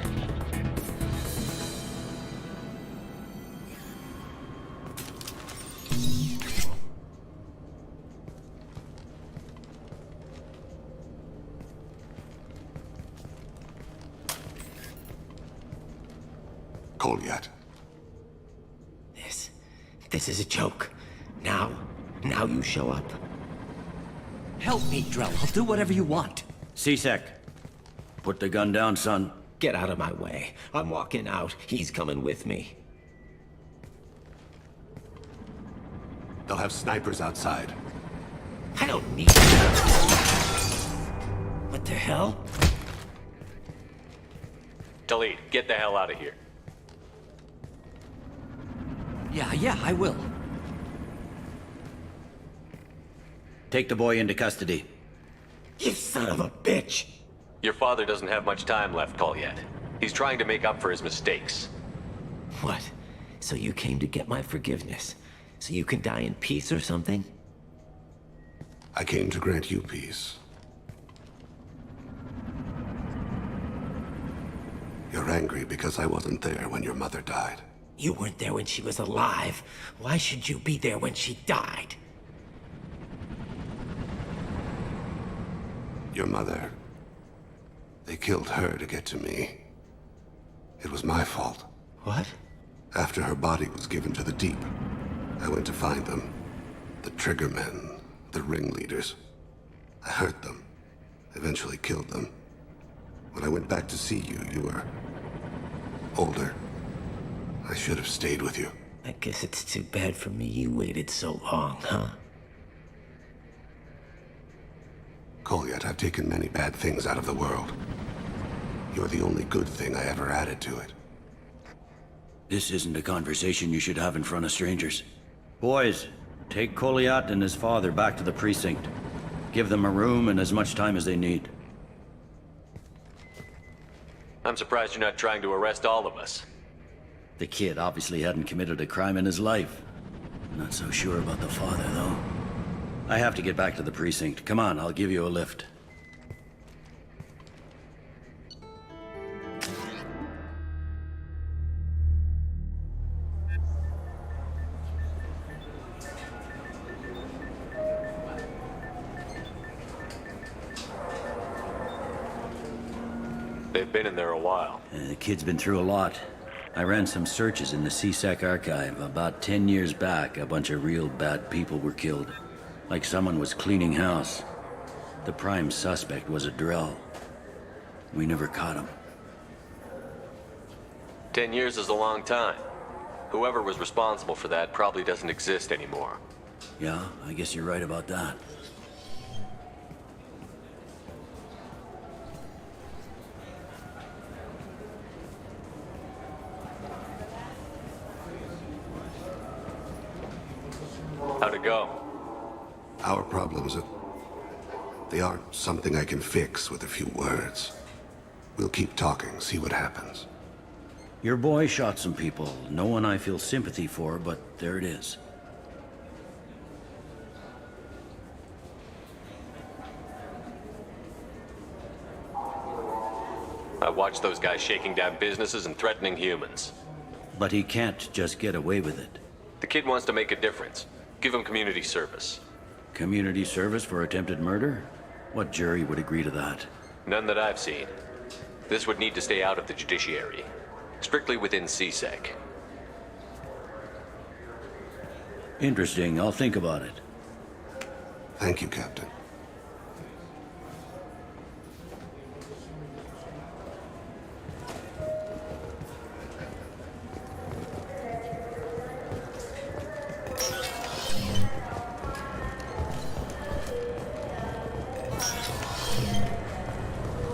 Kolyat. This is a joke. Now you show up. Help me, Drell. I'll do whatever you want. C-Sec. Put the gun down, son. Get out of my way. I'm walking out. He's coming with me. They'll have snipers outside. I don't need that. What the hell? Delete, get the hell out of here. Yeah, I will. Take the boy into custody. You son of a bitch! Your father doesn't have much time left, Kolyat. He's trying to make up for his mistakes. What? So you came to get my forgiveness? So you can die in peace or something? I came to grant you peace. You're angry because I wasn't there when your mother died. You weren't there when she was alive. Why should you be there when she died? Your mother... They killed her to get to me. It was my fault. What? After her body was given to the deep, I went to find them. The triggermen, the ringleaders. I hurt them. Eventually killed them. When I went back to see you, you were... older. I should have stayed with you. I guess it's too bad for me you waited so long, huh? Kolyat, I've taken many bad things out of the world. You're the only good thing I ever added to it. This isn't a conversation you should have in front of strangers. Boys, take Kolyat and his father back to the precinct. Give them a room and as much time as they need. I'm surprised you're not trying to arrest all of us. The kid obviously hadn't committed a crime in his life. Not so sure about the father, though. I have to get back to the precinct. Come on, I'll give you a lift. They've been in there a while. The kid's been through a lot. I ran some searches in the C-Sec archive. About 10 years back, a bunch of real bad people were killed. Like someone was cleaning house. The prime suspect was a Drell. We never caught him. 10 years is a long time. Whoever was responsible for that probably doesn't exist anymore. Yeah, I guess you're right about that. How'd it go? Our problems are... they aren't something I can fix with a few words. We'll keep talking, see what happens. Your boy shot some people. No one I feel sympathy for, but there it is. I watched those guys shaking down businesses and threatening humans. But he can't just get away with it. The kid wants to make a difference. Give him community service. Community service for attempted murder? What jury would agree to that? None that I've seen. This would need to stay out of the judiciary. Strictly within CSEC. Interesting. I'll think about it. Thank you, Captain.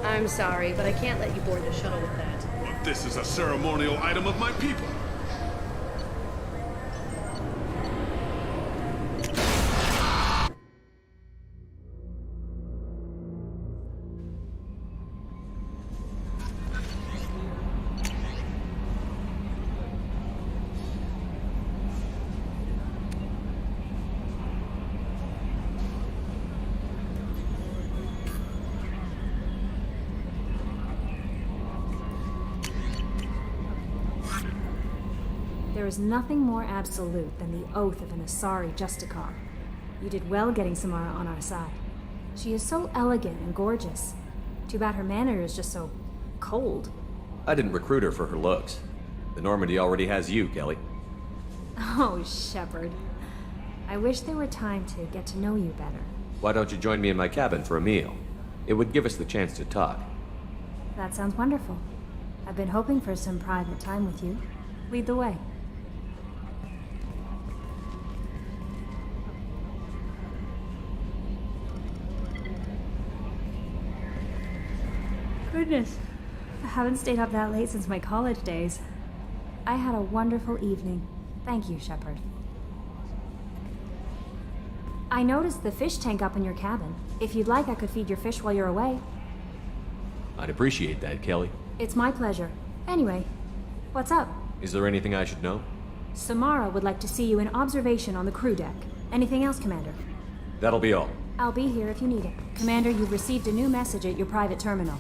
I'm sorry, but I can't let you board the shuttle with that. But this is a ceremonial item of my people. There is nothing more absolute than the oath of an Asari Justicar. You did well getting Samara on our side. She is so elegant and gorgeous. Too bad her manner is just so cold. I didn't recruit her for her looks. The Normandy already has you, Kelly. Oh, Shepard. I wish there were time to get to know you better. Why don't you join me in my cabin for a meal? It would give us the chance to talk. That sounds wonderful. I've been hoping for some private time with you. Lead the way. Goodness, I haven't stayed up that late since my college days. I had a wonderful evening. Thank you, Shepard. I noticed the fish tank up in your cabin. If you'd like, I could feed your fish while you're away. I'd appreciate that, Kelly. It's my pleasure. Anyway, what's up? Is there anything I should know? Samara would like to see you in observation on the crew deck. Anything else, Commander? That'll be all. I'll be here if you need it. Commander, you've received a new message at your private terminal.